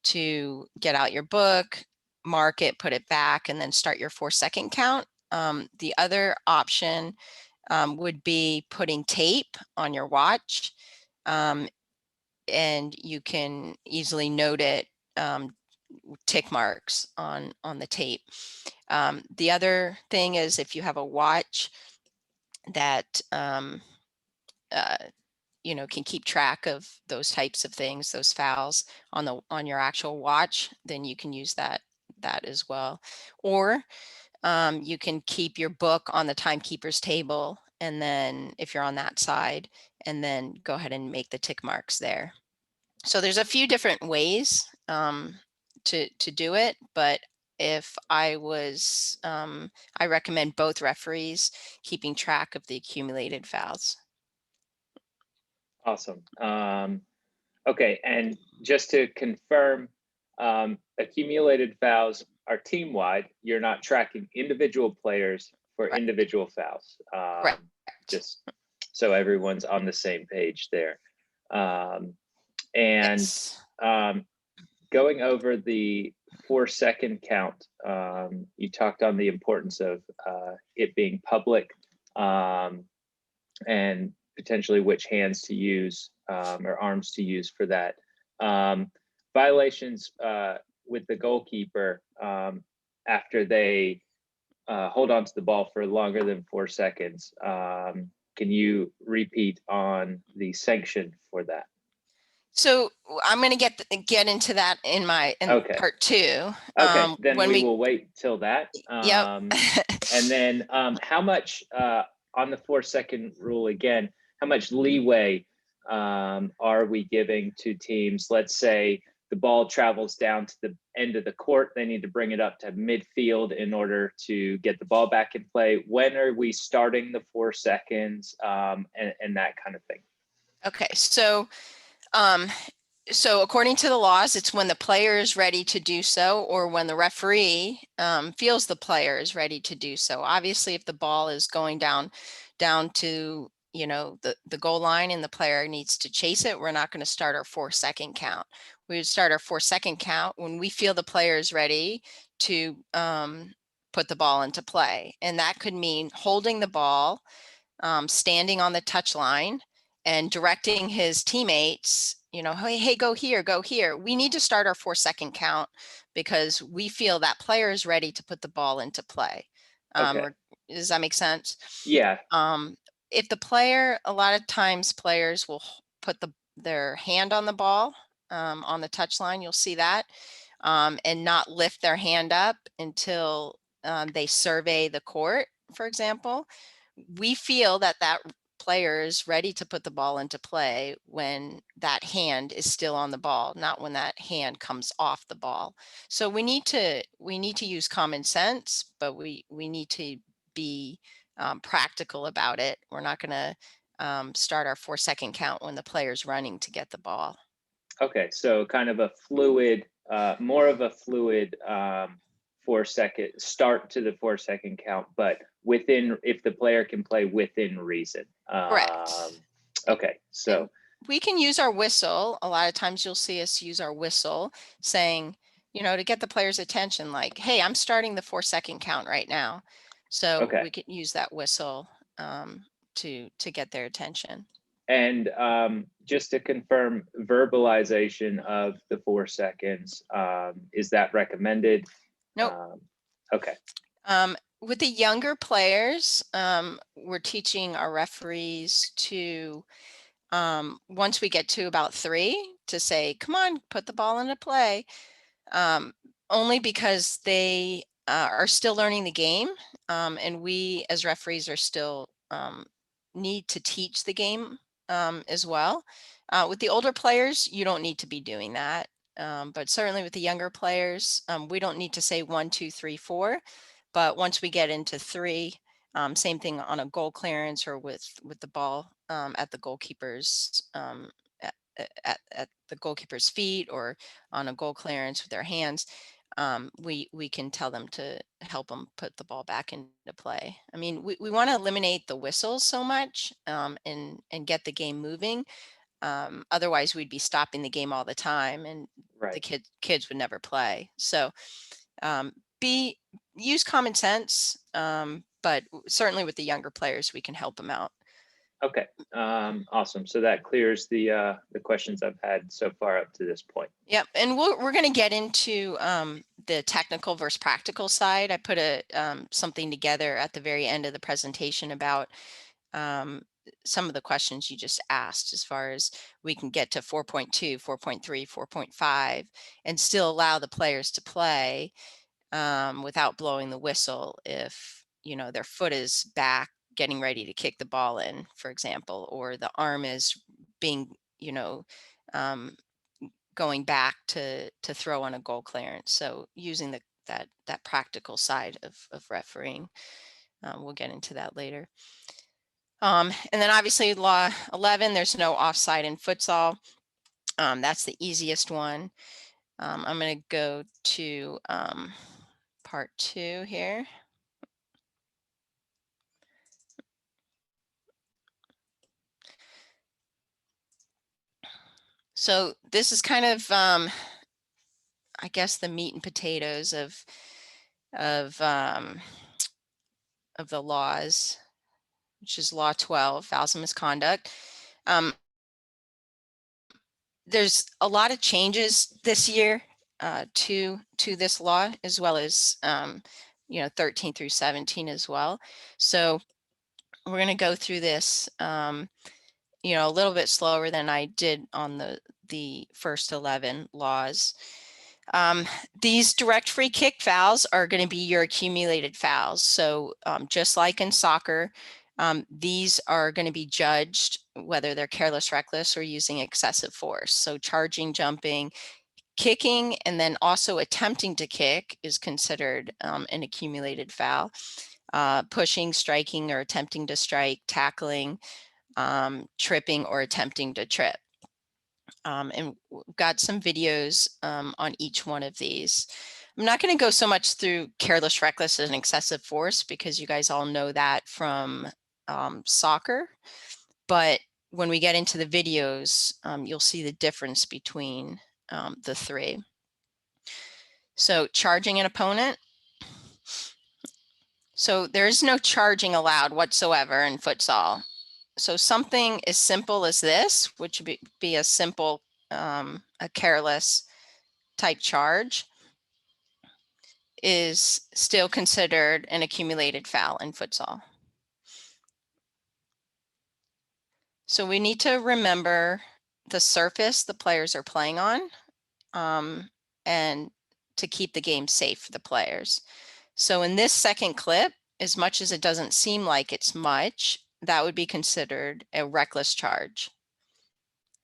to get out your book, mark it, put it back, and then start your 4-second count. The other option would be putting tape on your watch, and you can easily note it, tick marks on the tape. The other thing is if you have a watch that can keep track of those types of things, those fouls on your actual watch, then you can use that as well. Or you can keep your book on the timekeeper's table, and then if you're on that side, and then go ahead and make the tick marks there. So there's a few different ways to do it, but if I was, I recommend both referees keeping track of the accumulated fouls. Awesome. Okay, and just to confirm, accumulated fouls are team-wide. You're not tracking individual players for Right. individual fouls. Right. Just so everyone's on the same page there. And Yes. going over the 4-second count, you talked on the importance of it being public, and potentially which hands to use or arms to use for that. Violations with the goalkeeper after they hold on to the ball for longer than 4 seconds. Can you repeat on the sanction for that? So I'm going to get into that in Okay. part 2. Okay, then when we will wait till that. Yep. And then how much on the 4-second rule again, how much leeway are we giving to teams? Let's say the ball travels down to the end of the court. They need to bring it up to midfield in order to get the ball back in play. When are we starting the 4 seconds and that kind of thing? Okay, so according to the laws, it's when the player is ready to do so, or when the referee feels the player is ready to do so. Obviously, if the ball is going down to the goal line and the player needs to chase it, we're not going to start our 4-second count. We would start our 4-second count when we feel the player is ready to put the ball into play, and that could mean holding the ball, standing on the touch line, and directing his teammates, hey, go here, go here. We need to start our 4-second count because we feel that player is ready to put the ball into play. Okay. Does that make sense? Yeah. If the player, a lot of times players will put their hand on the ball on the touch line, you'll see that, and not lift their hand up until they survey the court, for example. We feel that player is ready to put the ball into play when that hand is still on the ball, not when that hand comes off the ball. So we need to use common sense, but we need to be practical about it. We're not going to start our 4-second count when the player's running to get the ball. Okay, so kind of a fluid, more of a fluid 4-second start to the 4-second count, but if the player can play within reason. Correct. Okay, so and we can use our whistle. A lot of times you'll see us use our whistle saying, to get the player's attention, like, hey, I'm starting the 4-second count right now. So okay. we can use that whistle to get their attention. And just to confirm, verbalization of the 4 seconds, is that recommended? Nope. Okay. With the younger players, we're teaching our referees to, once we get to about 3, to say, come on, put the ball into play, only because they are still learning the game, and we as referees are still need to teach the game as well. With the older players, you don't need to be doing that, but certainly with the younger players, we don't need to say 1, 2, 3, 4. But once we get into 3, same thing on a goal clearance or with the ball at the goalkeeper's at the goalkeeper's feet, or on a goal clearance with their hands, we can tell them to help them put the ball back into play. I mean, we want to eliminate the whistles so much and get the game moving. Otherwise, we'd be stopping the game all the time, and Right. the kids would never play. So use common sense, but certainly with the younger players, we can help them out. Okay, awesome. So that clears the questions I've had so far up to this point. Yep, and we're going to get into the technical versus practical side. I put something together at the very end of the presentation about some of the questions you just asked, as far as we can get to 4.2, 4.3, 4.5, and still allow the players to play without blowing the whistle if, you know, their foot is back getting ready to kick the ball in, for example, or the arm is being, you know, going back to throw on a goal clearance. So using that practical side of refereeing. We'll get into that later. And then obviously law 11, there's no offside in futsal. That's the easiest one. I'm going to go to part 2 here. So this is kind of, I guess, the meat and potatoes of the laws, which is law 12, fouls and misconduct. There's a lot of changes this year to this law, as well as you know, 13 through 17 as well. So we're going to go through this you know, a little bit slower than I did on the first 11 laws. These direct free kick fouls are going to be your accumulated fouls. So just like in soccer, these are going to be judged whether they're careless, reckless, or using excessive force. So charging, jumping, kicking, and then also attempting to kick is considered an accumulated foul. Pushing, striking, or attempting to strike, tackling, tripping, or attempting to trip. And we've got some videos on each one of these. I'm not going to go so much through careless, reckless, and excessive force, because you guys all know that from soccer. But when we get into the videos, you'll see the difference between the three. So charging an opponent. So there is no charging allowed whatsoever in futsal. So something as simple as this, which would be a simple, a careless type charge, is still considered an accumulated foul in futsal. So we need to remember the surface the players are playing on, and to keep the game safe for the players. So in this second clip, as much as it doesn't seem like it's much, that would be considered a reckless charge,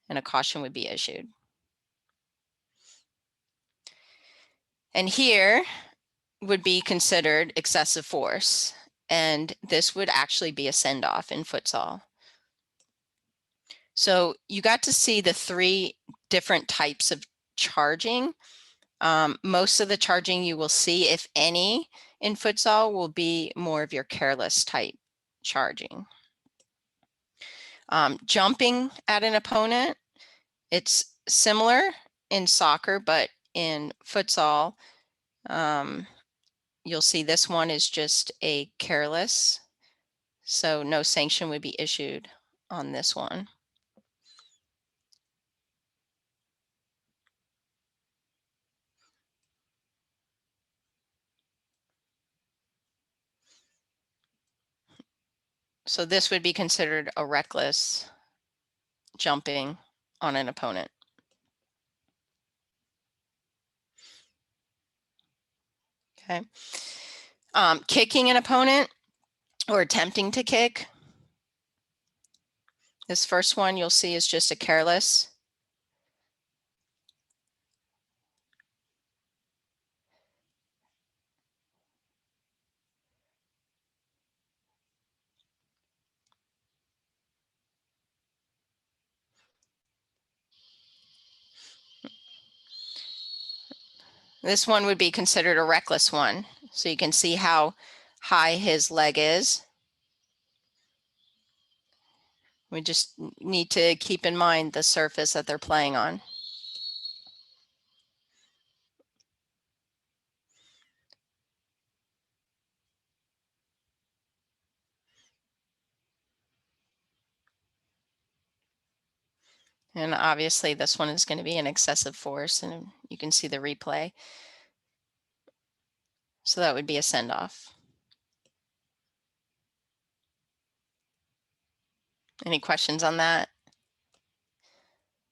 and a caution would be issued. And here would be considered excessive force, and this would actually be a send-off in futsal. So you got to see the 3 different types of charging. Most of the charging you will see, if any, in futsal will be more of your careless type charging. Jumping at an opponent, it's similar in soccer, but in futsal, you'll see this one is just a careless, so no sanction would be issued on this one. So this would be considered a reckless jumping on an opponent. Okay. Kicking an opponent or attempting to kick. This first one you'll see is just a careless. This one would be considered a reckless one. So you can see how high his leg is. We just need to keep in mind the surface that they're playing on. And obviously this one is going to be an excessive force, and you can see the replay. So that would be a send-off. Any questions on that?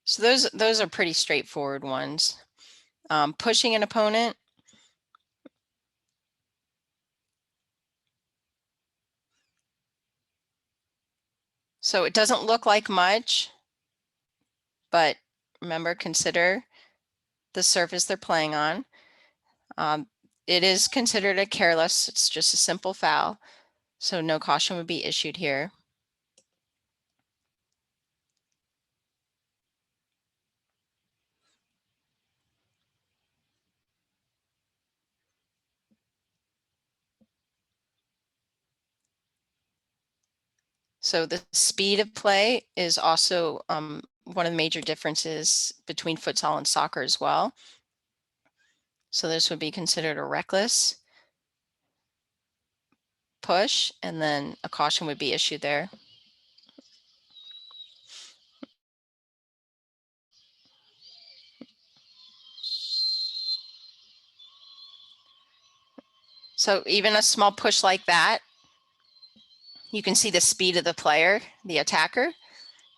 So those are pretty straightforward ones. Pushing an opponent. So it doesn't look like much, but remember, consider the surface they're playing on. It is considered a careless, it's just a simple foul, so no caution would be issued here. So the speed of play is also one of the major differences between futsal and soccer as well. So this would be considered a reckless push, and then a caution would be issued there. So even a small push like that, you can see the speed of the player, the attacker.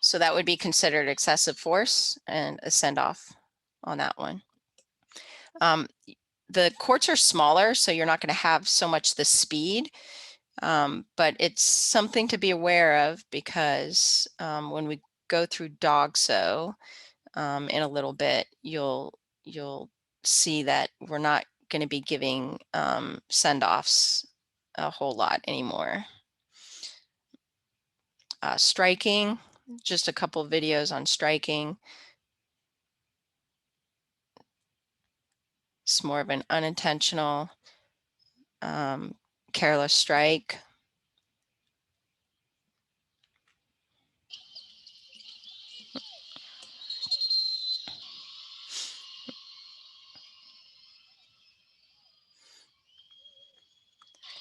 So that would be considered excessive force and a send off on that one. The courts are smaller, so you're not going to have so much the speed, but it's something to be aware of because when we go through DOGSO in a little bit, you'll see that we're not going to be giving send-offs a whole lot anymore. Striking, just a couple of videos on striking. It's more of an unintentional, careless strike.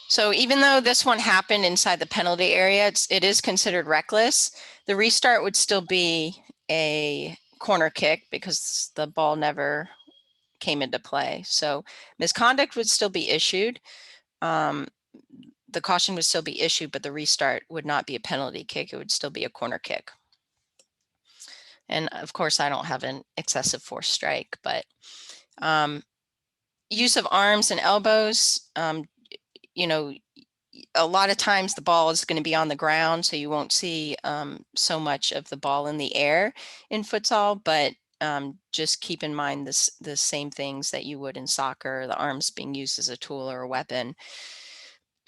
So even though this one happened inside the penalty area, it is considered reckless. The restart would still be a corner kick because the ball never came into play. So misconduct would still be issued. The caution would still be issued, but the restart would not be a penalty kick. It would still be a corner kick. And of course, I don't have an excessive force strike, but use of arms and elbows, you know, a lot of times the ball is going to be on the ground, so you won't see so much of the ball in the air in futsal, but just keep in mind the same things that you would in soccer, the arms being used as a tool or a weapon.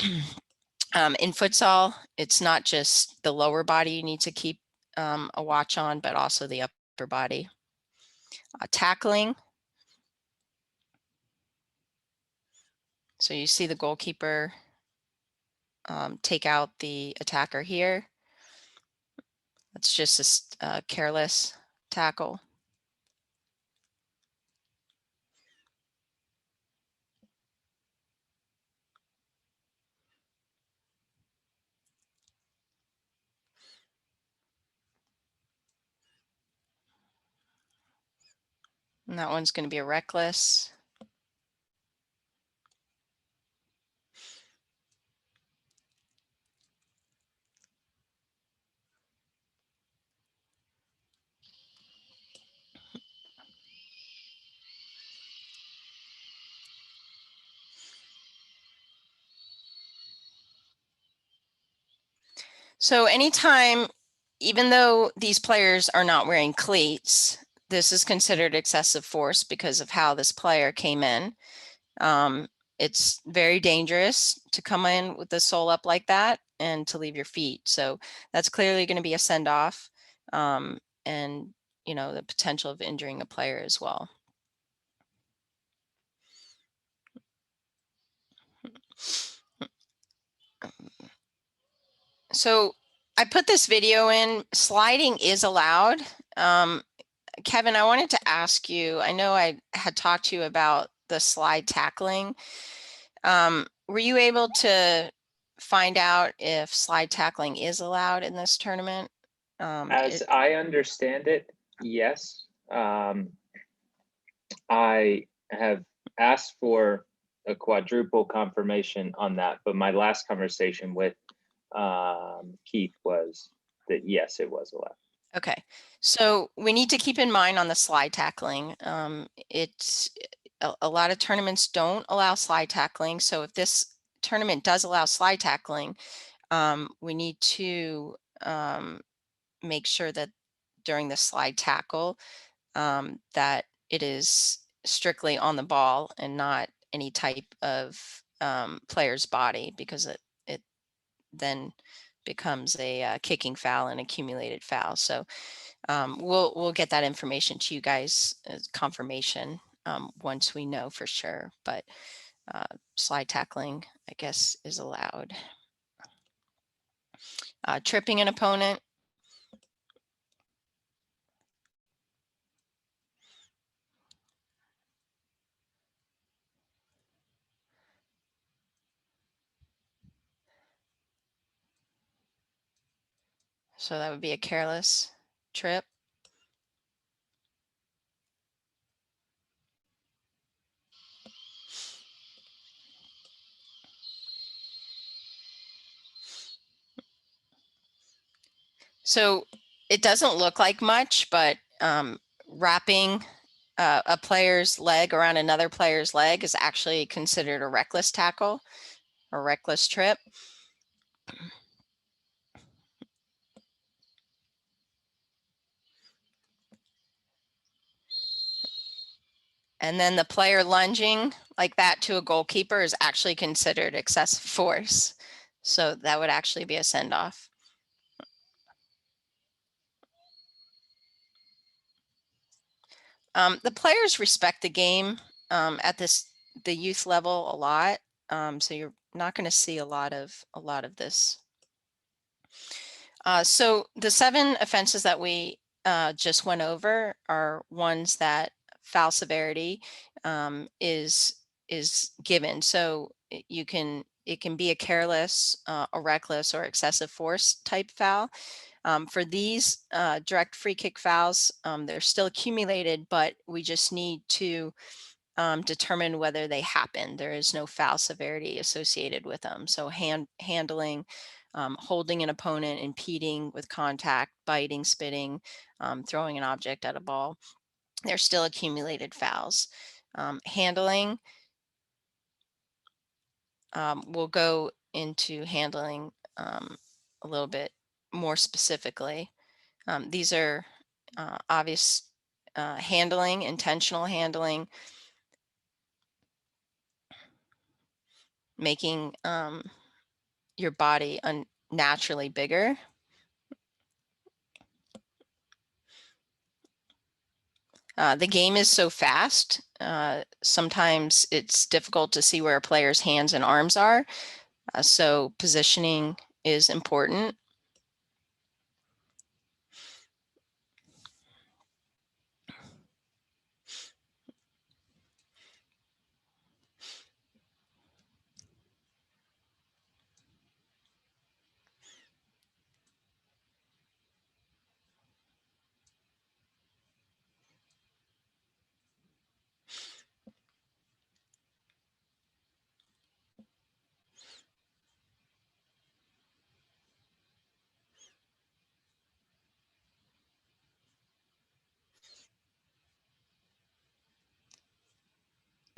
In futsal, it's not just the lower body you need to keep a watch on, but also the upper body. Tackling. So you see the goalkeeper take out the attacker here. That's just a careless tackle. And that one's going to be a reckless. So anytime, even though these players are not wearing cleats, this is considered excessive force because of how this player came in. It's very dangerous to come in with the sole up like that and to leave your feet. So that's clearly going to be a send off, and you know, the potential of injuring a player as well. So I put this video in. Sliding is allowed. Kevin, I wanted to ask you, I know I had talked to you about the slide tackling. Were you able to find out if slide tackling is allowed in this tournament? As I understand it, yes. I have asked for a quadruple confirmation on that, but my last conversation with Keith was that yes, it was allowed. Okay, so we need to keep in mind on the slide tackling. It's a lot of tournaments don't allow slide tackling. So if this tournament does allow slide tackling, we need to make sure that during the slide tackle that it is strictly on the ball and not any type of player's body, because it then becomes a kicking foul and accumulated foul. So we'll get that information to you guys as confirmation once we know for sure. But slide tackling, I guess, is allowed. Tripping an opponent. So that would be a careless trip. So it doesn't look like much, but wrapping a player's leg around another player's leg is actually considered a reckless tackle or reckless trip. And then the player lunging like that to a goalkeeper is actually considered excessive force. So that would actually be a send-off. The players respect the game at the youth level a lot. So you're not going to see a lot of this. So the 7 offenses that we just went over are ones that foul severity is given. So it can be a careless, a reckless, or excessive force type foul. For these direct free kick fouls, they're still accumulated, but we just need to determine whether they happen. There is no foul severity associated with them. So handling, holding an opponent, impeding with contact, biting, spitting, throwing an object at a ball, they're still accumulated fouls. Handling, we'll go into handling a little bit more specifically. These are obvious handling, intentional handling, making your body unnaturally bigger. The game is so fast, sometimes it's difficult to see where a player's hands and arms are. So positioning is important.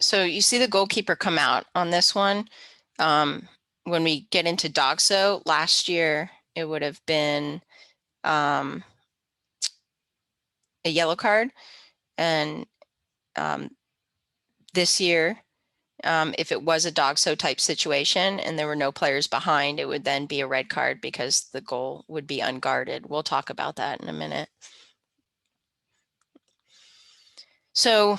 So you see the goalkeeper come out on this one. When we get into DOGSO, last year it would have been a yellow card, and this year, if it was a DOGSO type situation and there were no players behind, it would then be a red card because the goal would be unguarded. We'll talk about that in a minute. So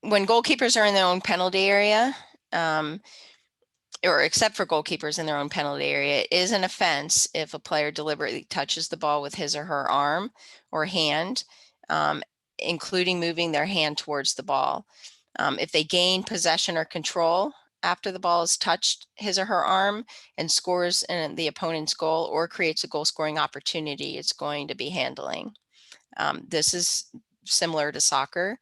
when goalkeepers are in their own penalty area, or except for goalkeepers in their own penalty area, it is an offense if a player deliberately touches the ball with his or her arm or hand, including moving their hand towards the ball. If they gain possession or control after the ball has touched his or her arm and scores in the opponent's goal or creates a goal scoring opportunity, it's going to be handling. This is similar to soccer.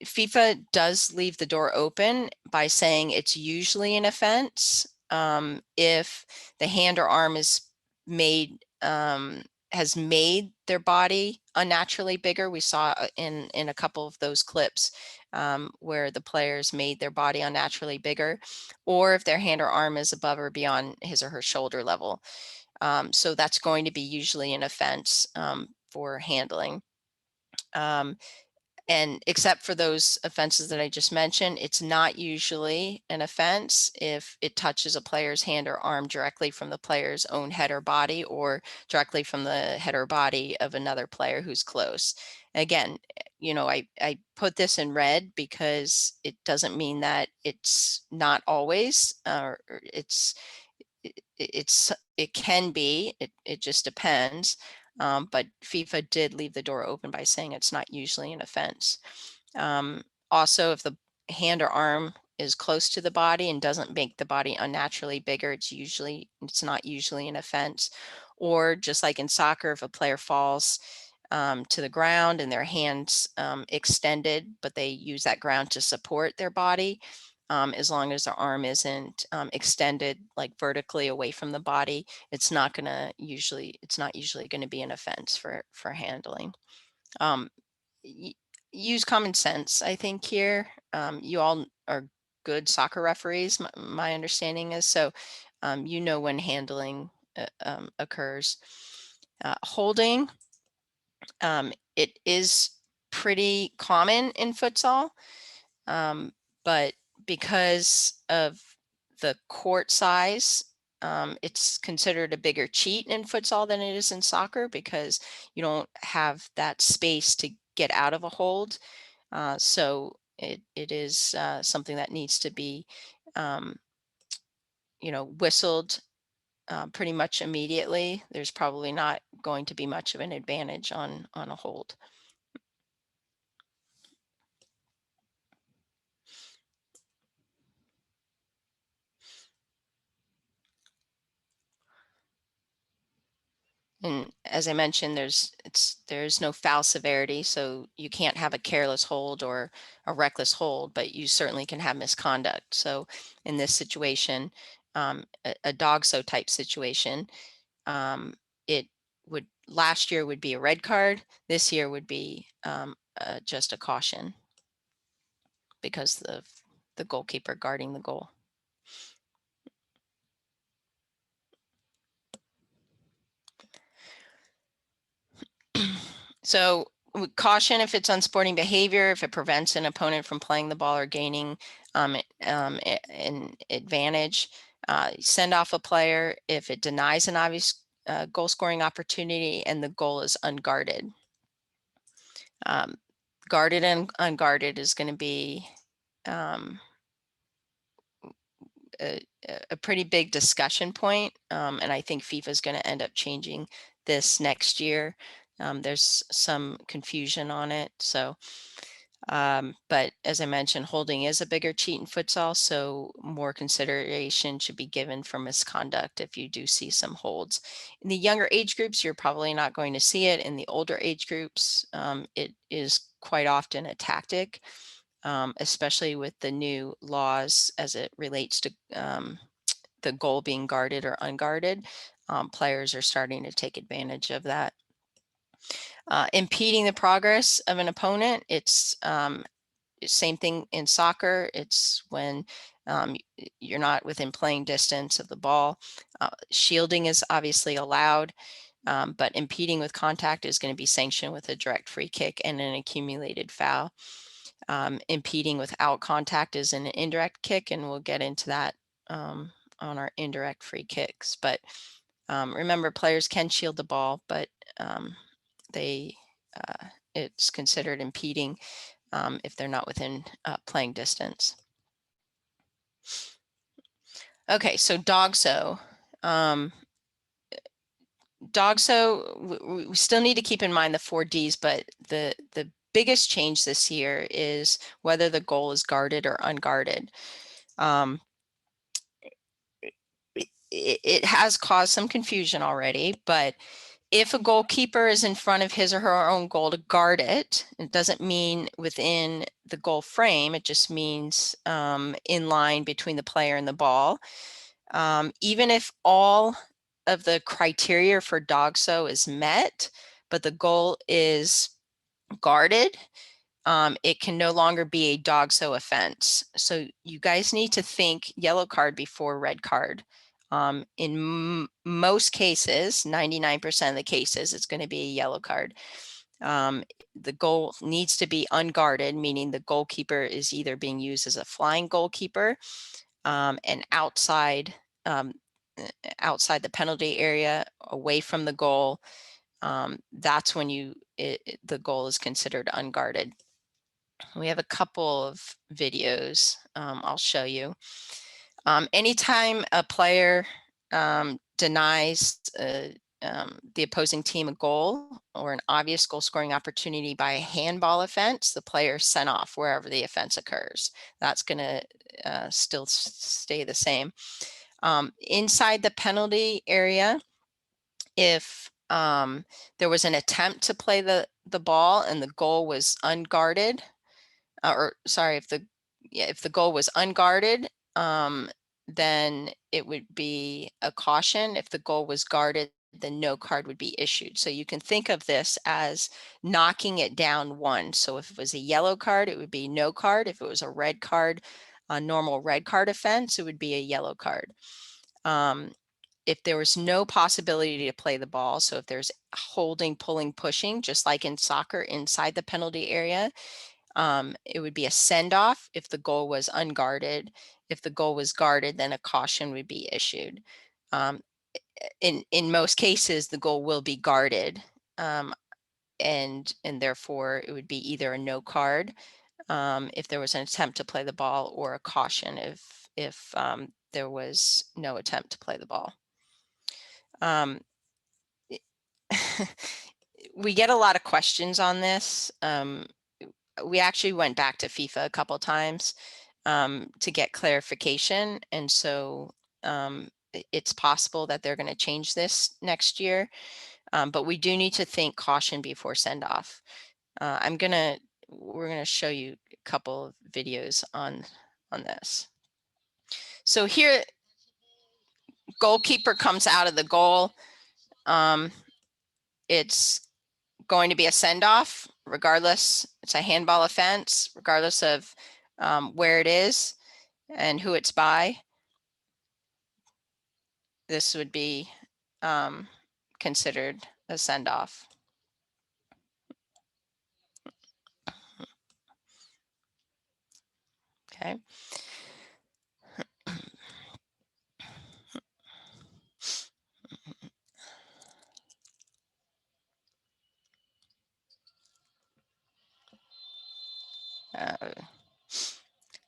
FIFA does leave the door open by saying it's usually an offense if the hand or arm is made, has made their body unnaturally bigger. We saw in a couple of those clips where the players made their body unnaturally bigger, or if their hand or arm is above or beyond his or her shoulder level. So that's going to be usually an offense for handling. And except for those offenses that I just mentioned, it's not usually an offense if it touches a player's hand or arm directly from the player's own head or body, or directly from the head or body of another player who's close. Again, you know, I put this in red because it doesn't mean that it's not always, it can be, it just depends. But FIFA did leave the door open by saying it's not usually an offense. Also, if the hand or arm is close to the body and doesn't make the body unnaturally bigger, it's not usually an offense. Or just like in soccer, if a player falls to the ground and their hands extended, but they use that ground to support their body, as long as their arm isn't extended like vertically away from the body, it's not usually going to be an offense for handling. Use common sense, I think, here. You all are good soccer referees, my understanding is, so you know when handling occurs. Holding, it is pretty common in futsal, but because of the court size, it's considered a bigger cheat in futsal than it is in soccer, because you don't have that space to get out of a hold. So it is something that needs to be, whistled pretty much immediately. There's probably not going to be much of an advantage on a hold. And as I mentioned, there's no foul severity, so you can't have a careless hold or a reckless hold, but you certainly can have misconduct. So in this situation, a dog-so type situation, it would, last year would be a red card. This year would be just a caution because of the goalkeeper guarding the goal. So caution if it's unsporting behavior, if it prevents an opponent from playing the ball or gaining an advantage. Send off a player if it denies an obvious goal scoring opportunity and the goal is unguarded. Guarded and unguarded is going to be a pretty big discussion point, and I think FIFA is going to end up changing this next year. There's some confusion on it, so but as I mentioned, holding is a bigger cheat in futsal, so more consideration should be given for misconduct if you do see some holds. In the younger age groups, you're probably not going to see it. In the older age groups, it is quite often a tactic, especially with the new laws as it relates to the goal being guarded or unguarded. Players are starting to take advantage of that. Impeding the progress of an opponent, it's same thing in soccer. It's when you're not within playing distance of the ball. Shielding is obviously allowed, but impeding with contact is going to be sanctioned with a direct free kick and an accumulated foul. Impeding without contact is an indirect kick, and we'll get into that on our indirect free kicks. But remember, players can shield the ball, but it's considered impeding if they're not within playing distance. Okay, so dog-so. Dog-so, we still need to keep in mind the 4 Ds, but the biggest change this year is whether the goal is guarded or unguarded. It has caused some confusion already, but if a goalkeeper is in front of his or her own goal to guard it, it doesn't mean within the goal frame, it just means in line between the player and the ball. Even if all of the criteria for DOGSO is met, but the goal is guarded, it can no longer be a DOGSO offense. So you guys need to think yellow card before red card. In most cases, 99% of the cases, it's going to be a yellow card. The goal needs to be unguarded, meaning the goalkeeper is either being used as a flying goalkeeper and outside the penalty area, away from the goal. That's when the goal is considered unguarded. We have a couple of videos I'll show you. Anytime a player denies the opposing team a goal or an obvious goal scoring opportunity by a handball offense, the player is sent off wherever the offense occurs. That's going to still stay the same. Inside the penalty area, if there was an attempt to play the ball and the goal was unguarded, if the goal was unguarded, then it would be a caution. If the goal was guarded, then no card would be issued. So you can think of this as knocking it down one. So if it was a yellow card, it would be no card. If it was a red card, a normal red card offense, it would be a yellow card. If there was no possibility to play the ball, so if there's holding, pulling, pushing, just like in soccer inside the penalty area, it would be a send-off if the goal was unguarded. If the goal was guarded, then a caution would be issued. In most cases, the goal will be guarded, and therefore it would be either a no card if there was an attempt to play the ball, or a caution if there was no attempt to play the ball. We get a lot of questions on this. We actually went back to FIFA a couple of times to get clarification. And so it's possible that they're going to change this next year. But we do need to think caution before send off. We're going to show you a couple of videos on this. So here, goalkeeper comes out of the goal. It's going to be a send-off regardless. It's a handball offense regardless of where it is and who it's by. This would be considered a send-off. Okay.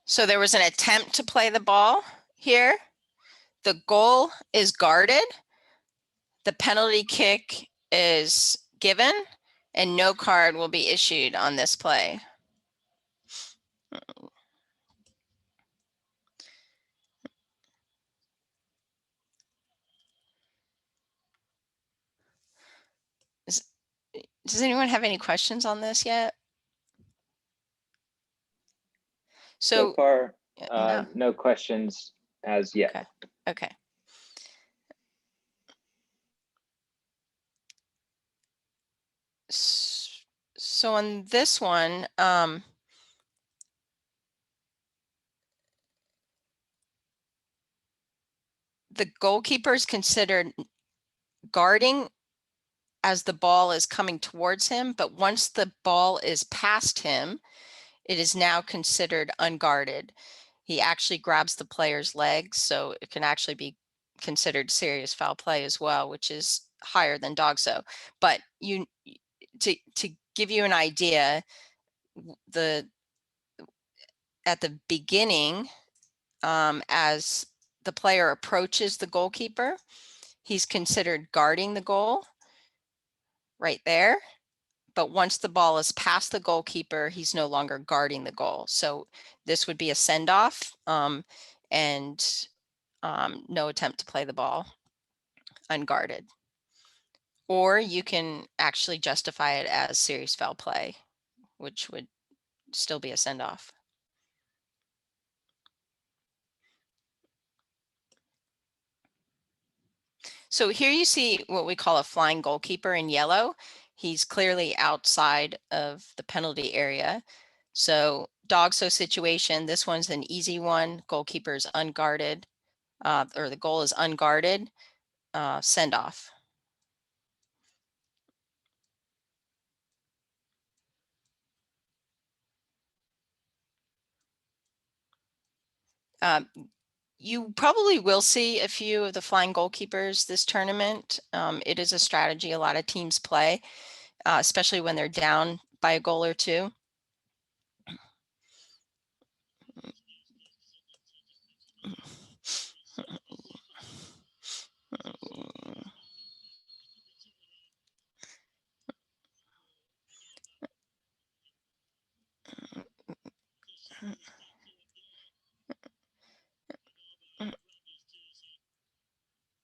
So there was an attempt to play the ball here. The goal is guarded. The penalty kick is given, and no card will be issued on this play. Does anyone have any questions on this yet? So far, no. no questions as yet. Okay. Okay. So on this one, the goalkeeper is considered guarding as the ball is coming towards him, but once the ball is past him, it is now considered unguarded. He actually grabs the player's legs, so it can actually be considered serious foul play as well, which is higher than DOGSO. But to give you an idea, at the beginning, as the player approaches the goalkeeper, he's considered guarding the goal right there. But once the ball is past the goalkeeper, he's no longer guarding the goal. So this would be a send-off and no attempt to play the ball unguarded. Or you can actually justify it as serious foul play, which would still be a send-off. So here you see what we call a flying goalkeeper in yellow. He's clearly outside of the penalty area. So dogso situation, this one's an easy one. Goalkeeper is unguarded, or the goal is unguarded, send off. You probably will see a few of the flying goalkeepers this tournament. It is a strategy a lot of teams play, especially when they're down by a goal or two.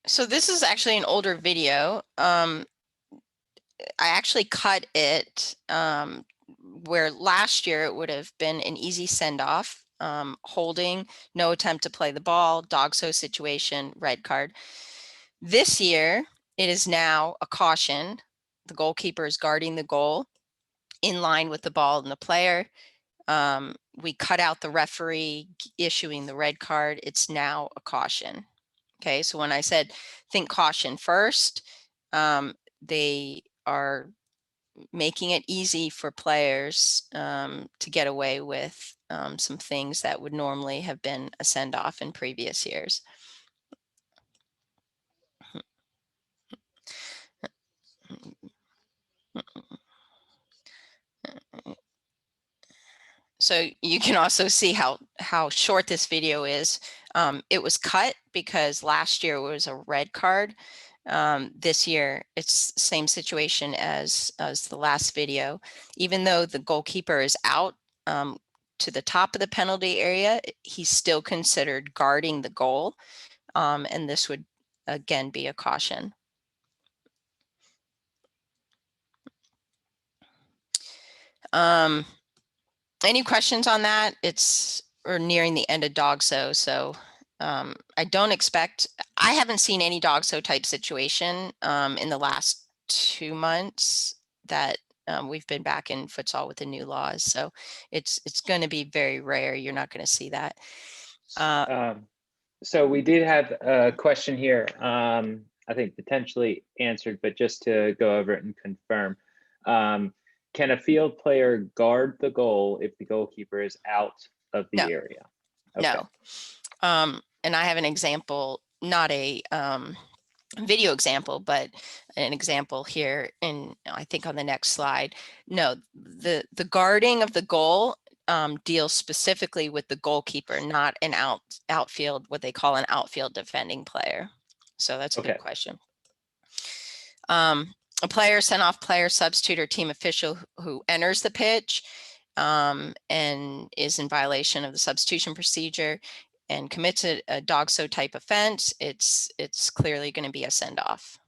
So this is actually an older video. I actually cut it where last year it would have been an easy send off, holding, no attempt to play the ball, dogso situation, red card. This year it is now a caution. The goalkeeper is guarding the goal in line with the ball and the player. We cut out the referee issuing the red card. It's now a caution. Okay, so when I said think caution first, they are making it easy for players to get away with some things that would normally have been a send off in previous years. So you can also see how short this video is. It was cut because last year was a red card. This year it's the same situation as the last video. Even though the goalkeeper is out to the top of the penalty area, he's still considered guarding the goal. And this would again be a caution. Any questions on that? We're nearing the end of dogso, so I don't expect, I haven't seen any dogso type situation in the last 2 months that we've been back in futsal with the new laws. So it's going to be very rare. You're not going to see that. So we did have a question here, I think potentially answered, but just to go over it and confirm. Can a field player guard the goal if the goalkeeper is out of the area? Okay. No. And I have an example, not a video example, but an example here in, I think on the next slide. No, the guarding of the goal deals specifically with the goalkeeper, not an outfield, what they call an outfield defending player. So that's a good question. A player, sent off player, substitute, or team official who enters the pitch and is in violation of the substitution procedure and commits a dogso type offense, it's clearly going to be a send off.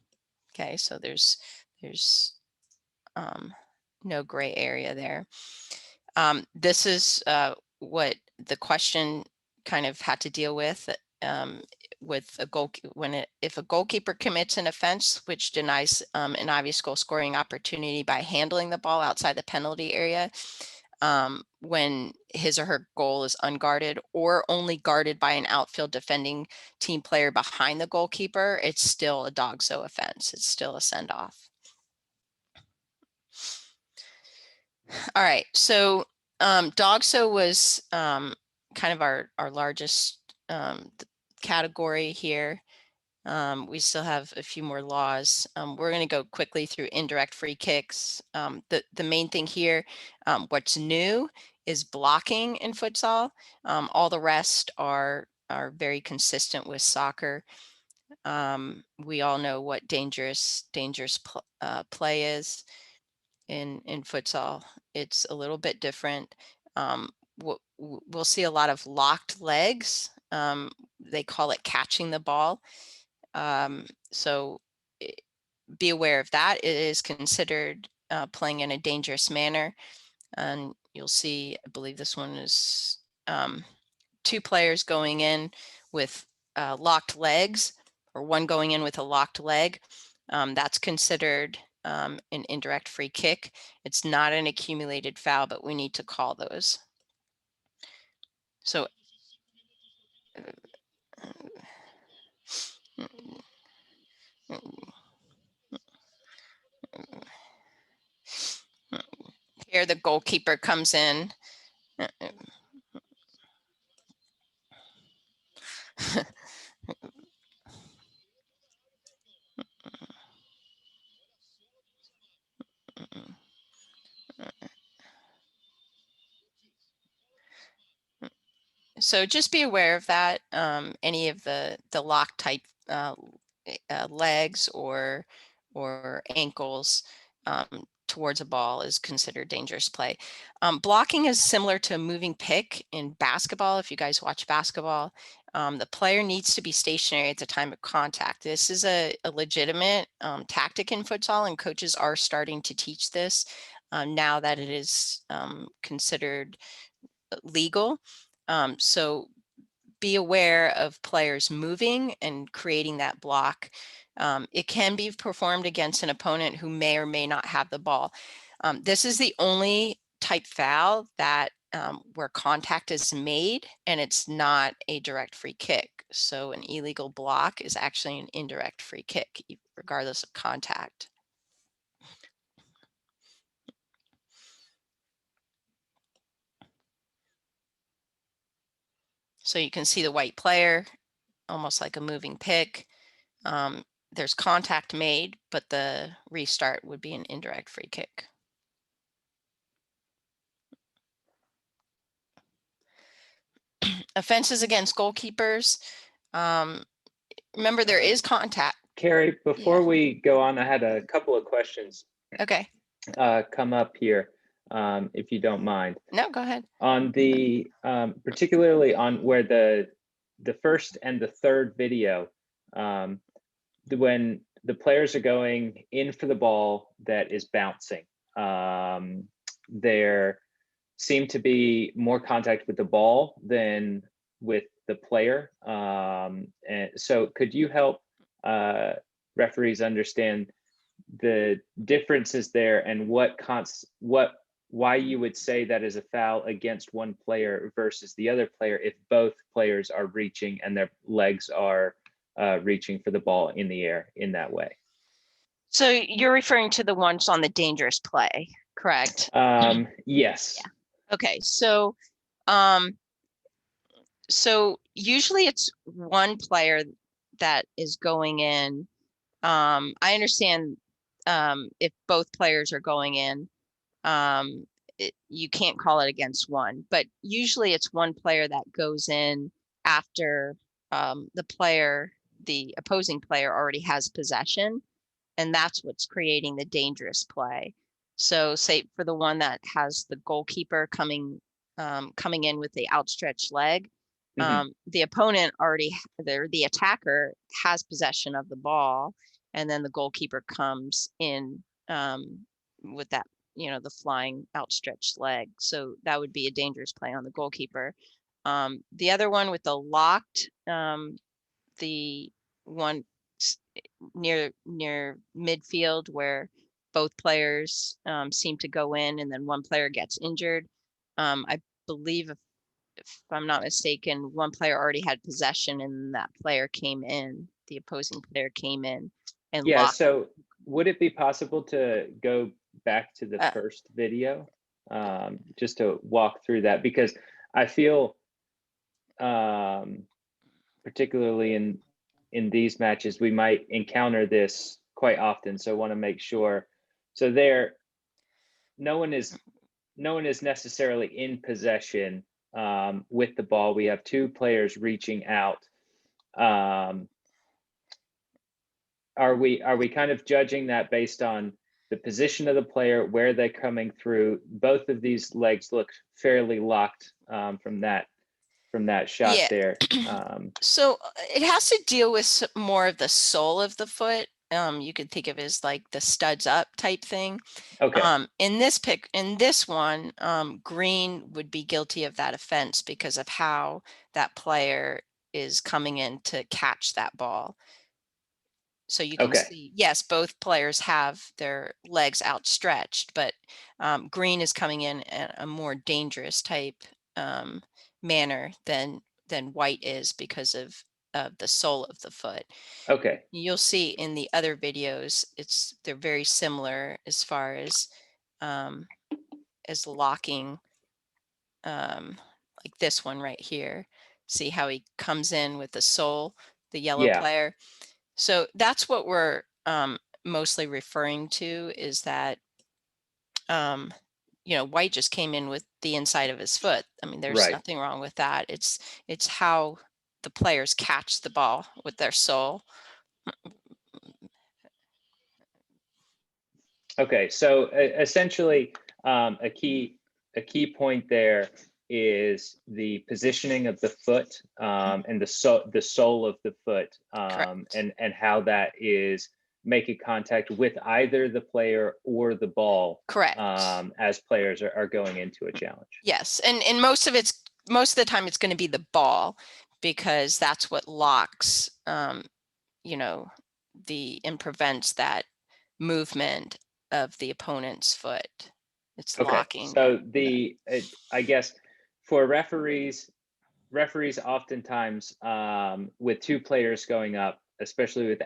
Okay, so there's no gray area there. This is what the question kind of had to deal with a goal if a goalkeeper commits an offense which denies an obvious goal scoring opportunity by handling the ball outside the penalty area, when his or her goal is unguarded or only guarded by an outfield defending team player behind the goalkeeper, it's still a dogso offense. It's still a send off. All right, so dogso was kind of our largest category here. We still have a few more laws. We're going to go quickly through indirect free kicks. The main thing here, what's new is blocking in futsal. All the rest are very consistent with soccer. We all know what dangerous play is in futsal. It's a little bit different. We'll see a lot of locked legs. They call it catching the ball. So be aware of that. It is considered playing in a dangerous manner. And you'll see, I believe this one is 2 players going in with locked legs, or one going in with a locked leg, that's considered an indirect free kick. It's not an accumulated foul, but we need to call those. So here the goalkeeper comes in. So just be aware of that. Any of the lock type legs or ankles towards a ball is considered dangerous play. Blocking is similar to a moving pick in basketball. If you guys watch basketball, the player needs to be stationary at the time of contact. This is a legitimate tactic in futsal, and coaches are starting to teach this now that it is considered legal. So be aware of players moving and creating that block. It can be performed against an opponent who may or may not have the ball. This is the only type foul that where contact is made and it's not a direct free kick. So an illegal block is actually an indirect free kick, regardless of contact. So you can see the white player, almost like a moving pick. There's contact made, but the restart would be an indirect free kick. Offenses against goalkeepers. Remember, there is contact. Carrie, before we go on, I had a couple of questions Okay. come up here, if you don't mind. No, go ahead. On the particularly on where the first and the third video, when the players are going in for the ball that is bouncing, there seemed to be more contact with the ball than with the player. And so could you help referees understand the differences there and why you would say that is a foul against one player versus the other player if both players are reaching and their legs are reaching for the ball in the air in that way? So you're referring to the ones on the dangerous play, correct? Yes. Yeah. Okay, so so usually it's one player that is going in. I understand if both players are going in, you can't call it against one, but usually it's one player that goes in after the opposing player already has possession, and that's what's creating the dangerous play. So say for the one that has the goalkeeper coming in with the outstretched leg, the opponent already, the attacker has possession of the ball, and then the goalkeeper comes in with that, the flying outstretched leg. So that would be a dangerous play on the goalkeeper. The other one with the locked, the one near midfield where both players seem to go in and then one player gets injured. I believe if I'm not mistaken, one player already had possession and that player came in, the opposing player came in and Yeah, locked. so would it be possible to go back to the first video just to walk through that? Because I feel particularly in these matches, we might encounter this quite often. So I want to make sure. So there, no one is necessarily in possession with the ball. We have two players reaching out. Are we kind of judging that based on the position of the player, where they're coming through? Both of these legs look fairly locked from that shot there. So it has to deal with more of the sole of the foot. You could think of it as like the studs up type thing. Okay. In this one, Green would be guilty of that offense because of how that player is coming in to catch that ball. So you can Okay. see, yes, both players have their legs outstretched, but green is coming in at a more dangerous type manner than white is because of the sole of the foot. Okay. You'll see in the other videos, they're very similar as far as locking, like this one right here. See how he comes in with the sole, the yellow Yeah. player. So that's what we're mostly referring to, is that white just came in with the inside of his foot. I mean, there's Right. nothing wrong with that. It's how the players catch the ball with their sole. Okay. So essentially, a key point there is the positioning of the foot, and the sole of the foot, Correct. and how that is making contact with either the player or the ball, Correct. as players are going into a challenge. Yes, and most of the time it's going to be the ball, because that's what locks, and prevents that movement of the opponent's foot. It's Okay. locking. So I guess for referees oftentimes, with two players going up, especially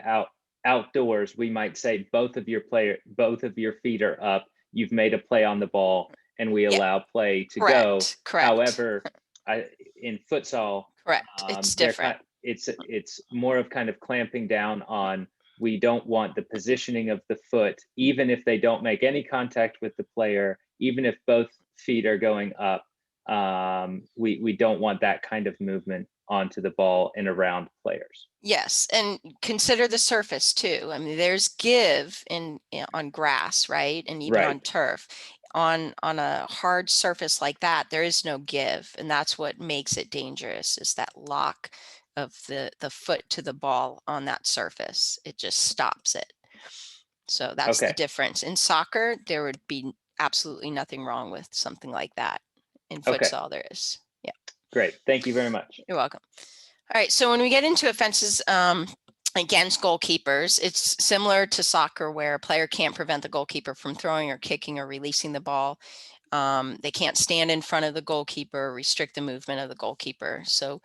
outdoors, we might say both of your feet are up. You've made a play on the ball, and we Yeah, allow play to go. correct. However, in futsal, Correct. It's they're different. it's more of kind of clamping down on, we don't want the positioning of the foot, even if they don't make any contact with the player, even if both feet are going up. We don't want that kind of movement onto the ball and around players. Yes, and consider the surface too. I mean, there's give on grass, right? And even on Right. turf. On a hard surface like that, there is no give, and that's what makes it dangerous, is that lock of the foot to the ball on that surface. It just stops it. So that's the Okay. difference. In soccer, there would be absolutely nothing wrong with something like that. In Okay. futsal, there is. Yeah. Great. Thank you very much. You're welcome. All right, so when we get into offenses against goalkeepers, it's similar to soccer, where a player can't prevent the goalkeeper from throwing or kicking or releasing the ball. They can't stand in front of the goalkeeper, restrict the movement of the goalkeeper. So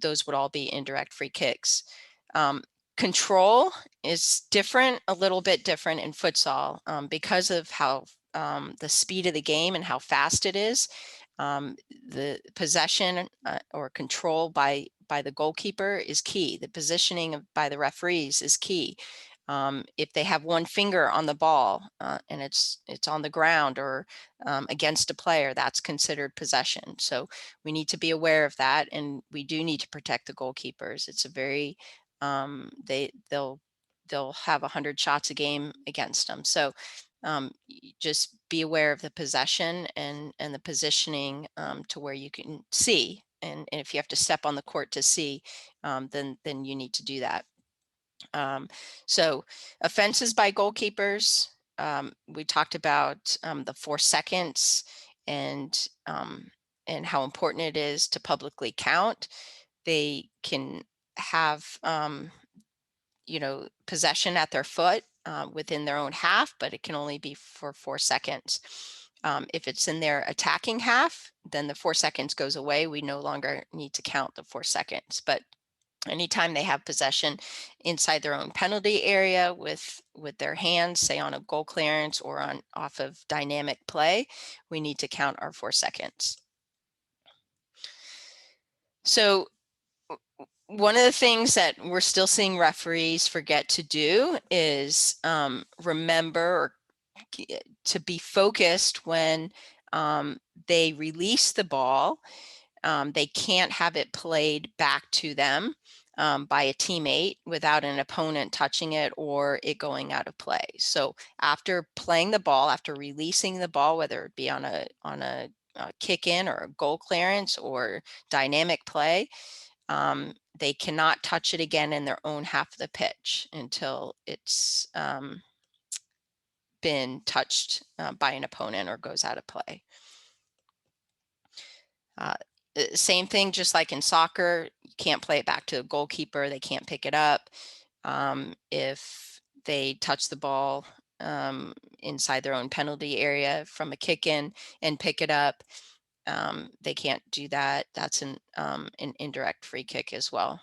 those would all be indirect free kicks. Control is different, a little bit different in futsal, because of how the speed of the game and how fast it is. The possession or control by the goalkeeper is key. The positioning by the referees is key. If they have one finger on the ball and it's on the ground or against a player, that's considered possession. So we need to be aware of that, and we do need to protect the goalkeepers. It's a very they'll have 100 shots a game against them. So just be aware of the possession and the positioning to where you can see. And if you have to step on the court to see, then you need to do that. So offenses by goalkeepers, we talked about the 4 seconds and how important it is to publicly count. They can have possession at their foot within their own half, but it can only be for 4 seconds. If it's in their attacking half, then the 4 seconds goes away. We no longer need to count the 4 seconds. But anytime they have possession inside their own penalty area with their hands, say on a goal clearance or off of dynamic play, we need to count our 4 seconds. So one of the things that we're still seeing referees forget to do is remember or to be focused when they release the ball. They can't have it played back to them by a teammate without an opponent touching it or it going out of play. So after playing the ball, after releasing the ball, whether it be on a kick in or a goal clearance or dynamic play, they cannot touch it again in their own half of the pitch until it's been touched by an opponent or goes out of play. Same thing, just like in soccer, you can't play it back to the goalkeeper. They can't pick it up. If they touch the ball inside their own penalty area from a kick in and pick it up, they can't do that. That's an indirect free kick as well.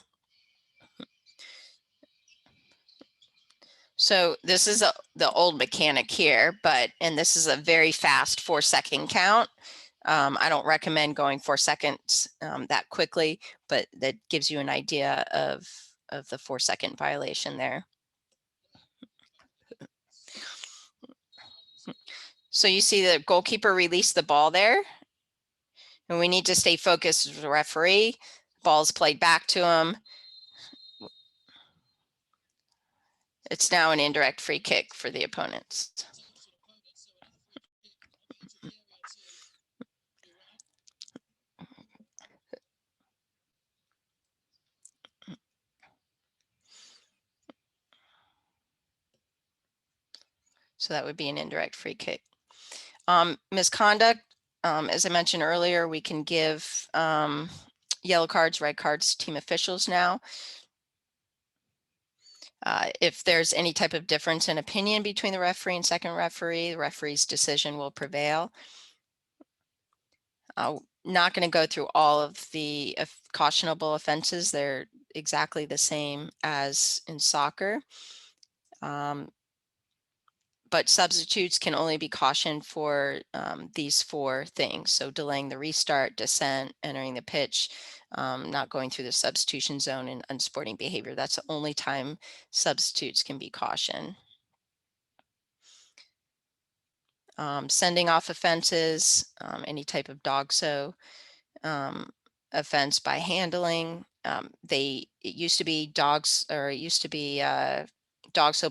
So this is the old mechanic here, and this is a very fast 4-second count. I don't recommend going 4 seconds that quickly, but that gives you an idea of the 4-second violation there. So you see the goalkeeper released the ball there, and we need to stay focused as a referee. Ball's played back to him. It's now an indirect free kick for the opponents. So that would be an indirect free kick. Misconduct, as I mentioned earlier, we can give yellow cards, red cards to team officials now. If there's any type of difference in opinion between the referee and second referee, the referee's decision will prevail. Not going to go through all of the cautionable offenses. They're exactly the same as in soccer. But substitutes can only be cautioned for these 4 things. So delaying the restart, dissent, entering the pitch, not going through the substitution zone, and unsporting behavior. That's the only time substitutes can be cautioned. Sending off offenses, any type of dogso offense by handling. It used to be dogso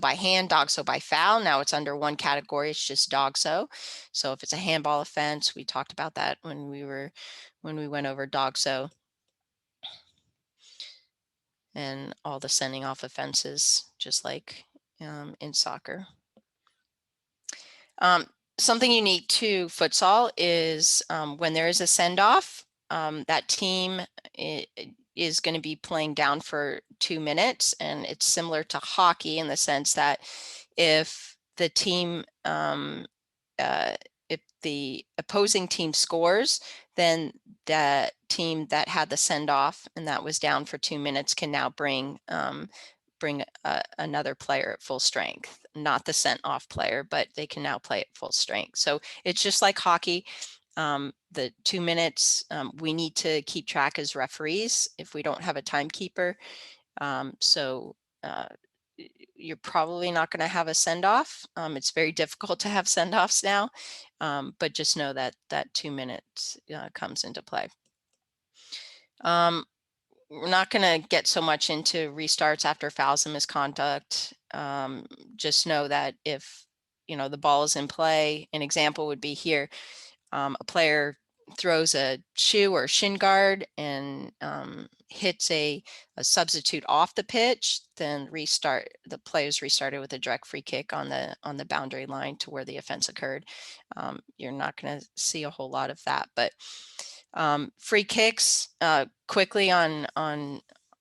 by hand, dogso by foul. Now it's under one category. It's just dogso. So if it's a handball offense, we talked about that when we went over dogso and all the sending off offenses, just like in soccer. Something unique to futsal is when there is a send off, that team is going to be playing down for 2 minutes, and it's similar to hockey in the sense that if the team if the opposing team scores, then that team that had the send off and that was down for 2 minutes can now bring another player at full strength, not the sent off player, but they can now play at full strength. So it's just like hockey. The 2 minutes, we need to keep track as referees if we don't have a timekeeper. You're probably not going to have a send off. It's very difficult to have send offs now, but just know that 2 minutes comes into play. We're not going to get so much into restarts after fouls and misconduct. Just know that if the ball is in play, an example would be here. A player throws a shoe or shin guard and hits a substitute off the pitch, then the players restarted with a direct free kick on the boundary line to where the offense occurred. You're not going to see a whole lot of that, but free kicks, quickly on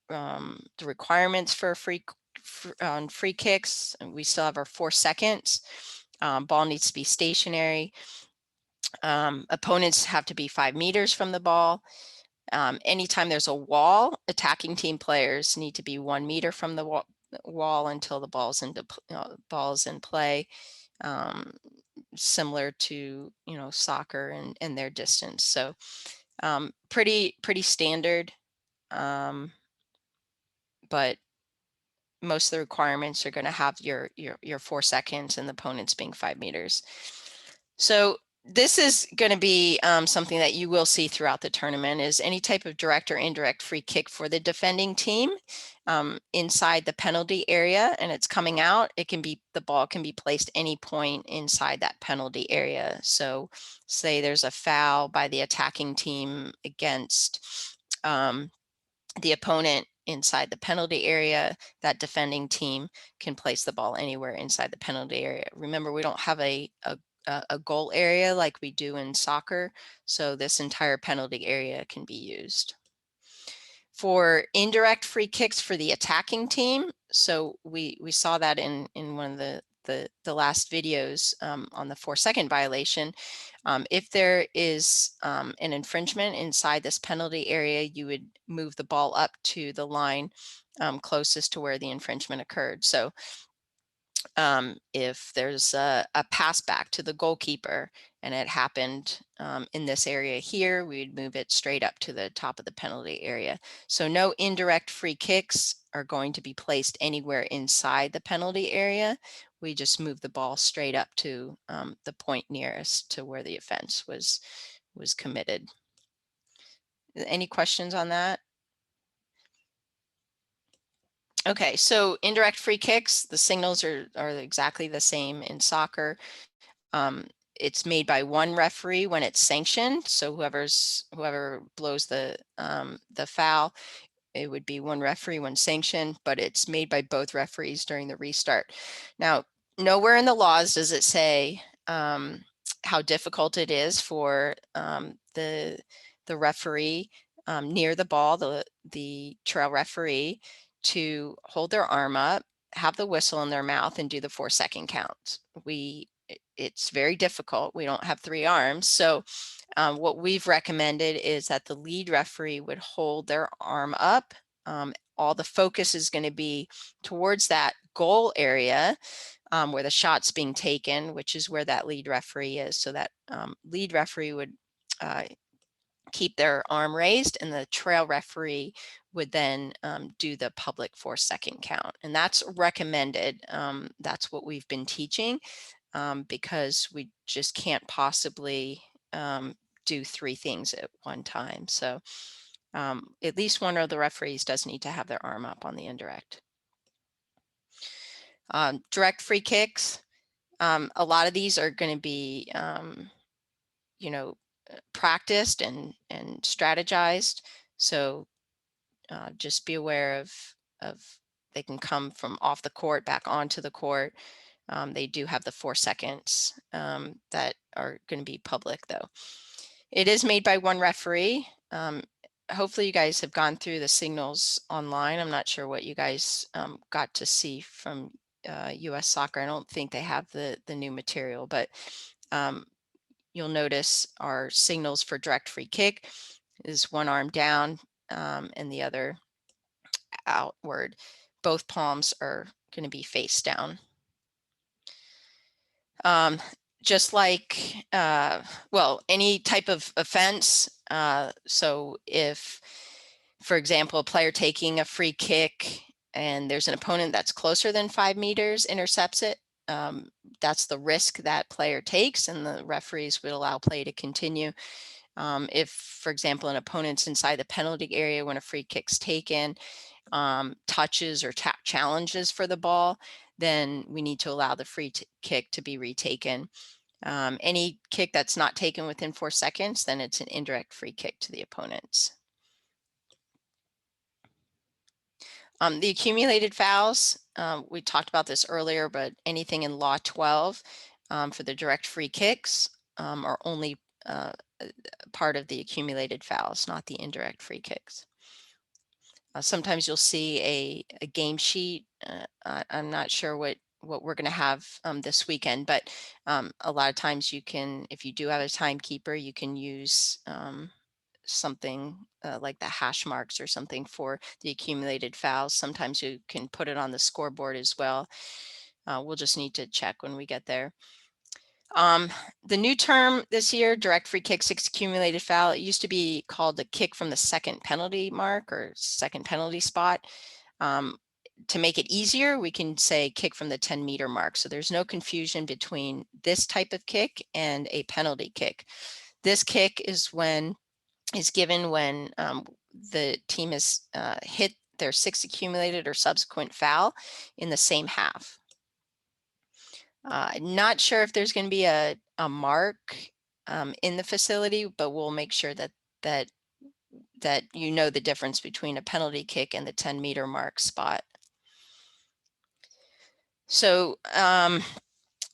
the requirements for free kicks. We still have our 4 seconds. Ball needs to be stationary. Opponents have to be 5 meters from the ball. Anytime there's a wall, attacking team players need to be 1 meter from the wall until the ball's in play. Similar to soccer and their distance. So pretty standard, but most of the requirements are going to have your 4 seconds and the opponents being 5 meters. So this is going to be something that you will see throughout the tournament, is any type of direct or indirect free kick for the defending team inside the penalty area, and it's coming out. The ball can be placed any point inside that penalty area. So say there's a foul by the attacking team against the opponent inside the penalty area, that defending team can place the ball anywhere inside the penalty area. Remember, we don't have a goal area like we do in soccer, so this entire penalty area can be used. For indirect free kicks for the attacking team, so we saw that in one of the last videos on the 4-second violation. If there is an infringement inside this penalty area, you would move the ball up to the line closest to where the infringement occurred. So if there's a pass back to the goalkeeper and it happened in this area here, we'd move it straight up to the top of the penalty area. So no indirect free kicks are going to be placed anywhere inside the penalty area. We just move the ball straight up to the point nearest to where the offense was committed. Any questions on that? Okay, so indirect free kicks, the signals are exactly the same in soccer. It's made by one referee when it's sanctioned. So whoever blows the foul, it would be one referee when sanctioned, but it's made by both referees during the restart. Now, nowhere in the laws does it say how difficult it is for the referee near the ball, the trail referee, to hold their arm up, have the whistle in their mouth, and do the 4-second count. It's very difficult. We don't have 3 arms. So what we've recommended is that the lead referee would hold their arm up. All the focus is going to be towards that goal area where the shot's being taken, which is where that lead referee is. So that lead referee would keep their arm raised, and the trail referee would then do the public 4-second count. And that's recommended. That's what we've been teaching because we just can't possibly do 3 things at one time. So at least one of the referees does need to have their arm up on the indirect. Direct free kicks. A lot of these are going to be, practiced and strategized. So just be aware of they can come from off the court back onto the court. They do have the 4 seconds that are going to be public, though. It is made by one referee. Hopefully you guys have gone through the signals online. I'm not sure what you guys got to see from US Soccer. I don't think they have the new material, but you'll notice our signals for direct free kick is one arm down and the other outward. Both palms are going to be face down. Just like, any type of offense. So if, for example, a player taking a free kick and there's an opponent that's closer than 5 meters intercepts it, that's the risk that player takes, and the referees would allow play to continue. If, for example, an opponent's inside the penalty area when a free kick's taken, touches or challenges for the ball, then we need to allow the free kick to be retaken. Any kick that's not taken within 4 seconds, then it's an indirect free kick to the opponents. The accumulated fouls, we talked about this earlier, but anything in Law 12 for the direct free kicks are only part of the accumulated fouls, not the indirect free kicks. Sometimes you'll see a game sheet. I'm not sure what we're going to have this weekend, but a lot of times you can, if you do have a timekeeper, you can use something like the hash marks or something for the accumulated fouls. Sometimes you can put it on the scoreboard as well. We'll just need to check when we get there. The new term this year, direct free kick, 6 accumulated foul. It used to be called the kick from the second penalty mark or second penalty spot. To make it easier, we can say kick from the 10-meter mark. So there's no confusion between this type of kick and a penalty kick. This kick is given when the team has hit their 6 accumulated or subsequent foul in the same half. Not sure if there's going to be a mark in the facility, but we'll make sure that you know the difference between a penalty kick and the 10-meter mark spot. So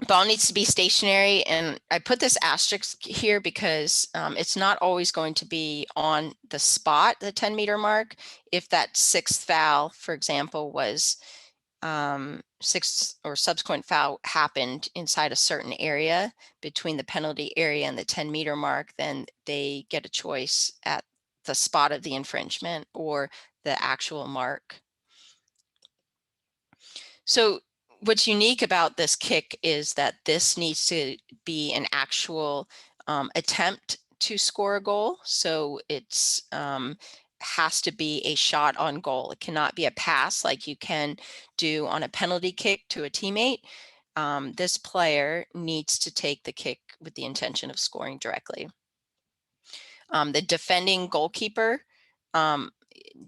Ball needs to be stationary, and I put this asterisk here because it's not always going to be on the spot, the 10-meter mark. If that sixth foul, for example, was sixth or subsequent foul happened inside a certain area between the penalty area and the 10-meter mark, then they get a choice at the spot of the infringement or the actual mark. So what's unique about this kick is that this needs to be an actual attempt to score a goal. So it's has to be a shot on goal. It cannot be a pass like you can do on a penalty kick to a teammate. This player needs to take the kick with the intention of scoring directly. The defending goalkeeper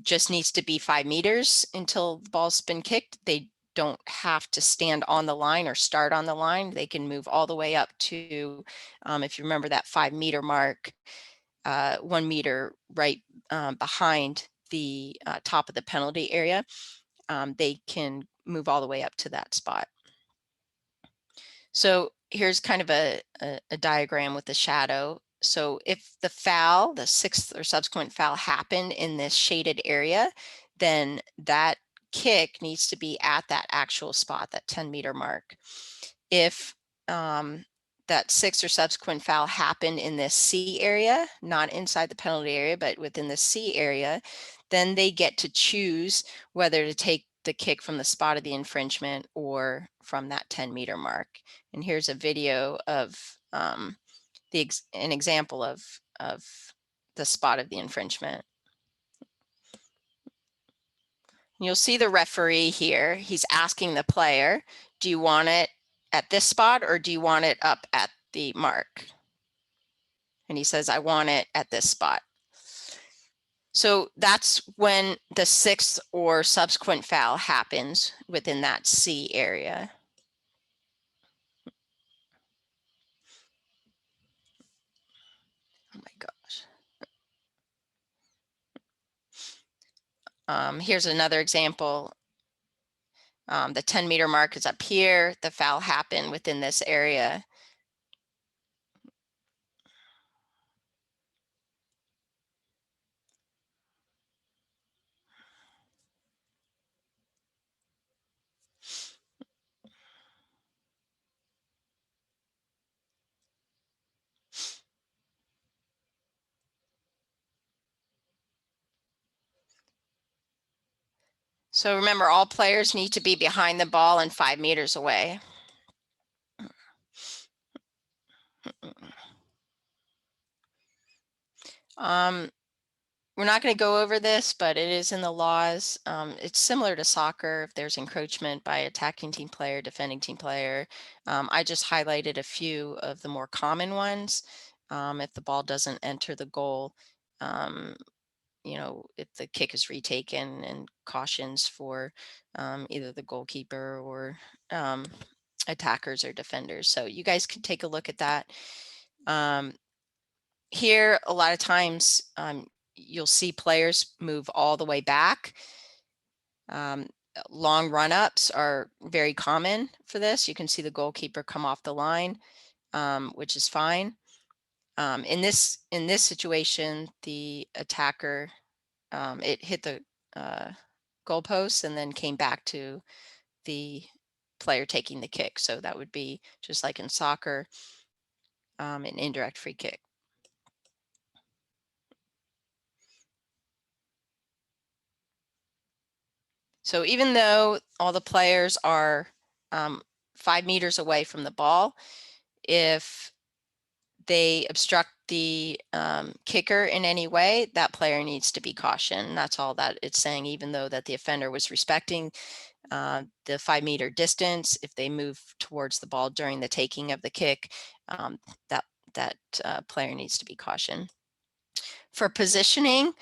just needs to be 5 meters until the ball's been kicked. They don't have to stand on the line or start on the line. They can move all the way up to, if you remember that 5-meter mark, 1 meter right behind the top of the penalty area. They can move all the way up to that spot. So here's kind of a diagram with the shadow. So if the foul, the sixth or subsequent foul happened in this shaded area, then that kick needs to be at that actual spot, that 10-meter mark. If that sixth or subsequent foul happened in this C area, not inside the penalty area, but within the C area, then they get to choose whether to take the kick from the spot of the infringement or from that 10-meter mark. And here's a video of an example of the spot of the infringement. You'll see the referee here. He's asking the player, do you want it at this spot or do you want it up at the mark? And he says, I want it at this spot. So that's when the sixth or subsequent foul happens within that C area. Oh my gosh. Here's another example. The 10-meter mark is up here. The foul happened within this area. So remember, all players need to be behind the ball and 5 meters away. We're not going to go over this, but it is in the laws. It's similar to soccer. If there's encroachment by attacking team player, defending team player, I just highlighted a few of the more common ones. If the ball doesn't enter the goal, you know, if the kick is retaken, and cautions for either the goalkeeper or attackers or defenders. So you guys can take a look at that. Here, a lot of times you'll see players move all the way back. Long run-ups are very common for this. You can see the goalkeeper come off the line, which is fine. In this situation, the attacker, it hit the goalpost and then came back to the player taking the kick. So that would be just like in soccer, an indirect free kick. So even though all the players are 5 meters away from the ball, if they obstruct the kicker in any way, that player needs to be cautioned. That's all that it's saying, even though that the offender was respecting the 5-meter distance. If they move towards the ball during the taking of the kick, that player needs to be cautioned. For positioning,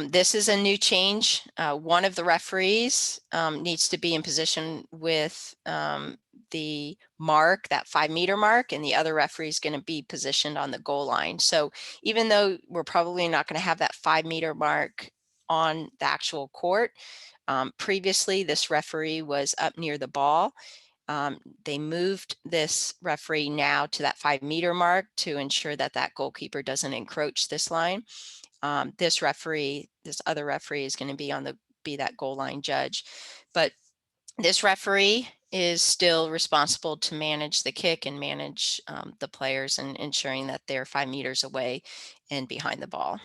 this is a new change. One of the referees needs to be in position with the mark, that 5-meter mark, and the other referee is going to be positioned on the goal line. So even though we're probably not going to have that 5-meter mark on the actual court, previously this referee was up near the ball, They moved this referee now to that 5-meter mark to ensure that that goalkeeper doesn't encroach this line. This other referee is going to be that goal line judge, but this referee is still responsible to manage the kick and manage the players and ensuring that they're 5 meters away and behind the ball.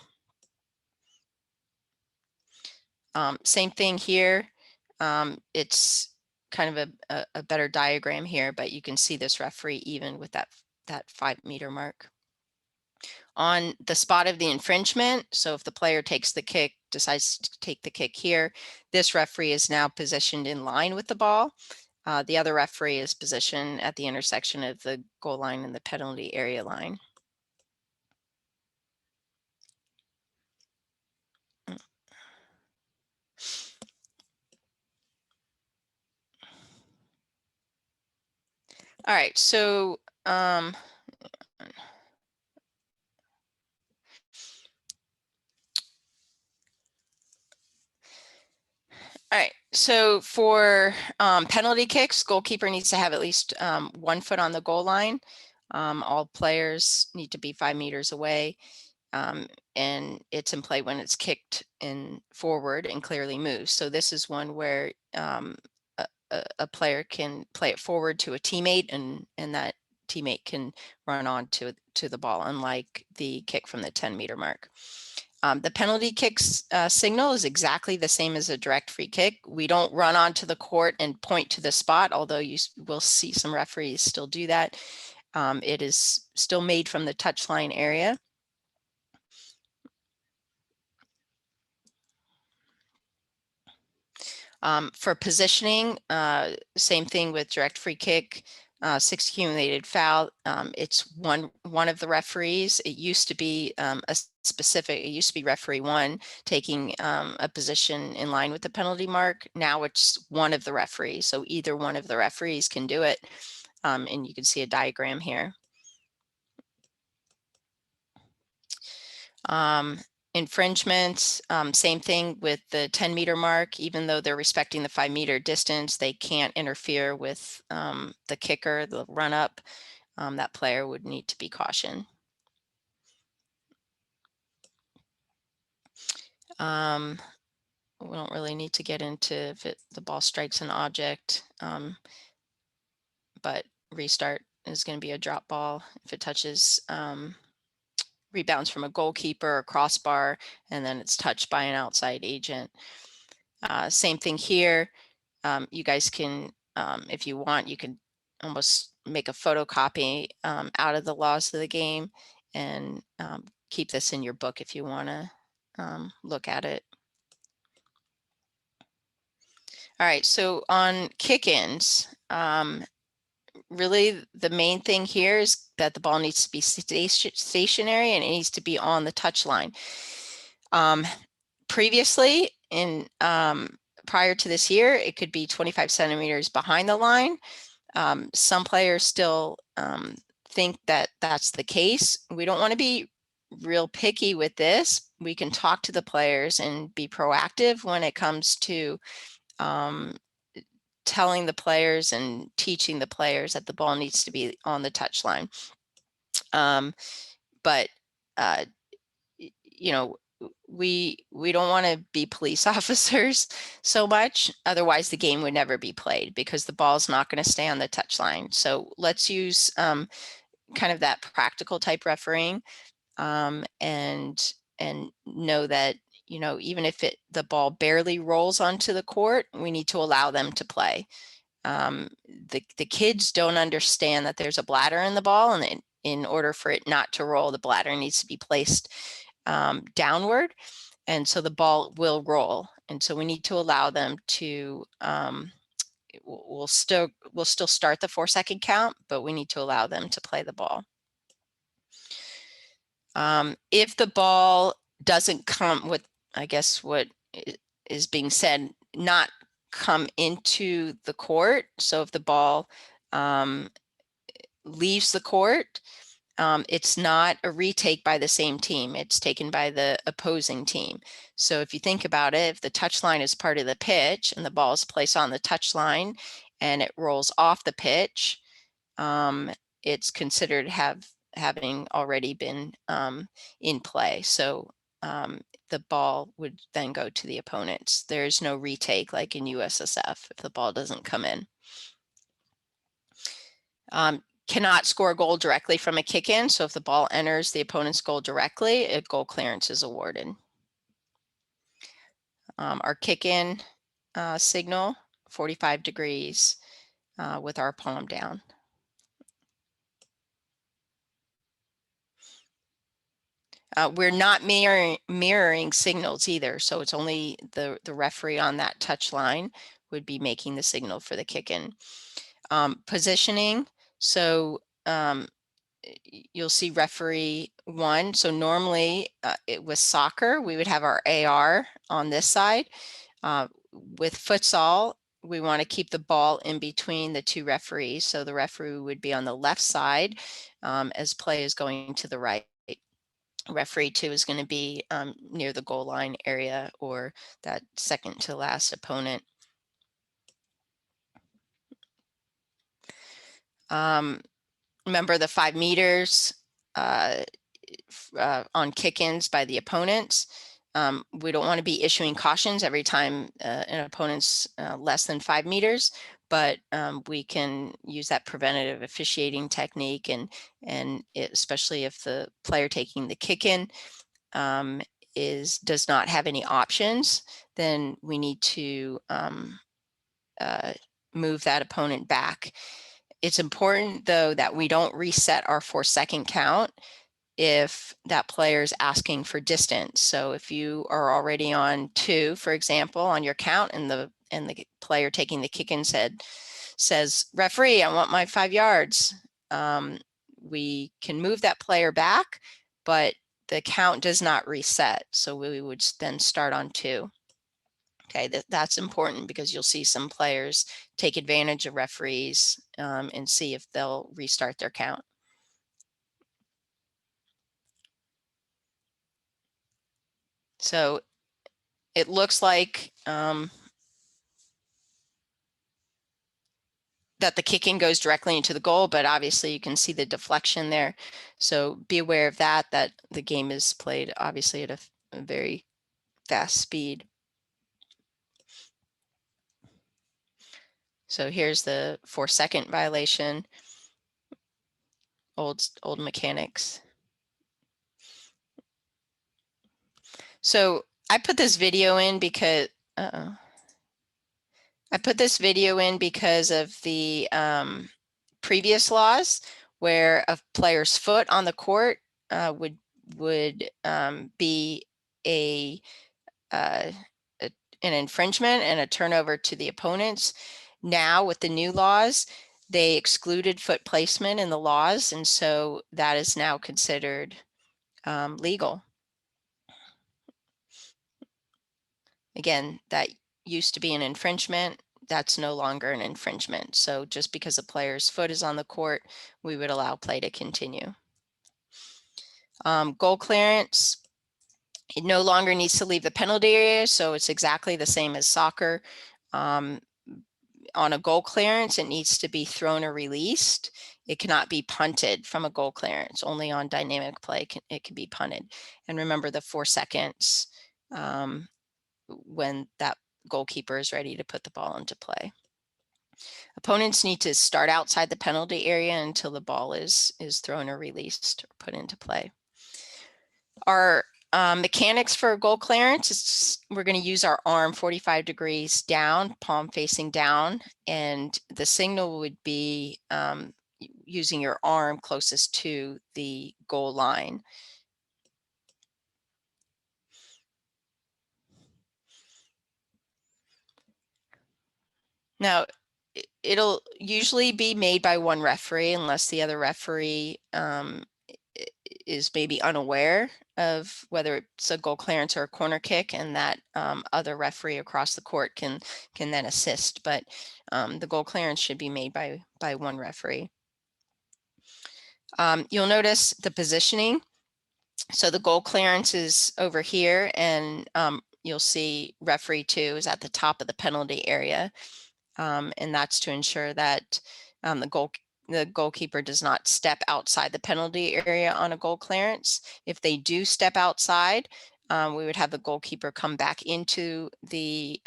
Same thing here. It's kind of a better diagram here, but you can see this referee even with that 5-meter mark. On the spot of the infringement, so if the player takes the kick, decides to take the kick here, this referee is now positioned in line with the ball. The other referee is positioned at the intersection of the goal line and the penalty area line. All right, so all right, so for penalty kicks, goalkeeper needs to have at least 1 foot on the goal line. All players need to be 5 meters away, and it's in play when it's kicked in forward and clearly moves. So this is one where a player can play it forward to a teammate, and that teammate can run on to the ball, unlike the kick from the 10-meter mark. The penalty kicks signal is exactly the same as a direct free kick. We don't run onto the court and point to the spot, although you will see some referees still do that. It is still made from the touchline area. For positioning, same thing with direct free kick, 6 accumulated foul. It's one of the referees. It used to be it used to be referee 1 taking a position in line with the penalty mark. Now it's one of the referees. So either one of the referees can do it. And you can see a diagram here. Infringements, same thing with the 10-meter mark. Even though they're respecting the 5-meter distance, they can't interfere with the kicker, the run up. That player would need to be cautioned. We don't really need to get into if the ball strikes an object, but restart is going to be a drop ball if it touches rebounds from a goalkeeper or crossbar, and then it's touched by an outside agent. Same thing here. You guys can, if you want, you can almost make a photocopy out of the laws of the game and keep this in your book if you want to look at it. All right, so on kick-ins, really the main thing here is that the ball needs to be stationary and it needs to be on the touch line. Previously, prior to this year, it could be 25 centimeters behind the line. Some players still think that that's the case. We don't want to be real picky with this. We can talk to the players and be proactive when it comes to telling the players and teaching the players that the ball needs to be on the touch line. But you know, we don't want to be police officers so much. Otherwise, the game would never be played because the ball's not going to stay on the touch line. So let's use kind of that practical type refereeing, and know that, you know, even if the ball barely rolls onto the court, we need to allow them to play. The kids don't understand that there's a bladder in the ball, and in order for it not to roll, the bladder needs to be placed downward, and so the ball will roll. And so we need to allow them to, we'll still start the 4-second count, but we need to allow them to play the ball. If the ball doesn't come with, I guess what is being said, not come into the court. So if the ball leaves the court, it's not a retake by the same team. It's taken by the opposing team. So if you think about it, if the touch line is part of the pitch and the ball is placed on the touch line and it rolls off the pitch, it's considered having already been in play. So the ball would then go to the opponents. There's no retake like in USSF if the ball doesn't come in. Cannot score a goal directly from a kick in. So if the ball enters the opponent's goal directly, a goal clearance is awarded. Our kick in signal, 45 degrees with our palm down. We're not mirroring signals either. So it's only the referee on that touch line would be making the signal for the kick in. Positioning. So you'll see referee 1. So normally with soccer, we would have our AR on this side. With futsal, we want to keep the ball in between the 2 referees. So the referee would be on the left side as play is going to the right. Referee 2 is going to be near the goal line area or that second to last opponent. Remember the 5 meters on kick-ins by the opponents. We don't want to be issuing cautions every time an opponent's less than 5 meters, but we can use that preventative officiating technique, and especially if the player taking the kick-in does not have any options, then we need to move that opponent back. It's important though that we don't reset our 4-second count if that player is asking for distance. So if you are already on 2, for example, on your count, and the player taking the kick in says, referee, I want my 5 yards, we can move that player back, but the count does not reset. So we would then start on 2. Okay, that's important because you'll see some players take advantage of referees and see if they'll restart their count. So it looks like that the kick-in goes directly into the goal, but obviously you can see the deflection there. So be aware of that the game is played obviously at a very fast speed. So here's the 4-second violation, old mechanics. So I put this video in because of the previous laws where a player's foot on the court would be an infringement and a turnover to the opponents. Now with the new laws, they excluded foot placement in the laws, and so that is now considered legal. Again, that used to be an infringement. That's no longer an infringement. So just because a player's foot is on the court, we would allow play to continue. Goal clearance, it no longer needs to leave the penalty area, so it's exactly the same as soccer. On a goal clearance, it needs to be thrown or released. It cannot be punted from a goal clearance. Only on dynamic play it can be punted. And remember the 4 seconds when that goalkeeper is ready to put the ball into play. Opponents need to start outside the penalty area until the ball is thrown or released or put into play. Our mechanics for goal clearance, we're going to use our arm 45 degrees down, palm facing down, and the signal would be using your arm closest to the goal line. Now, it'll usually be made by one referee unless the other referee is maybe unaware of whether it's a goal clearance or a corner kick, and that other referee across the court can then assist. But the goal clearance should be made by one referee. You'll notice the positioning. So the goal clearance is over here, and you'll see referee 2 is at the top of the penalty area. And that's to ensure that the goalkeeper does not step outside the penalty area on a goal clearance. If they do step outside, we would have the goalkeeper come back into the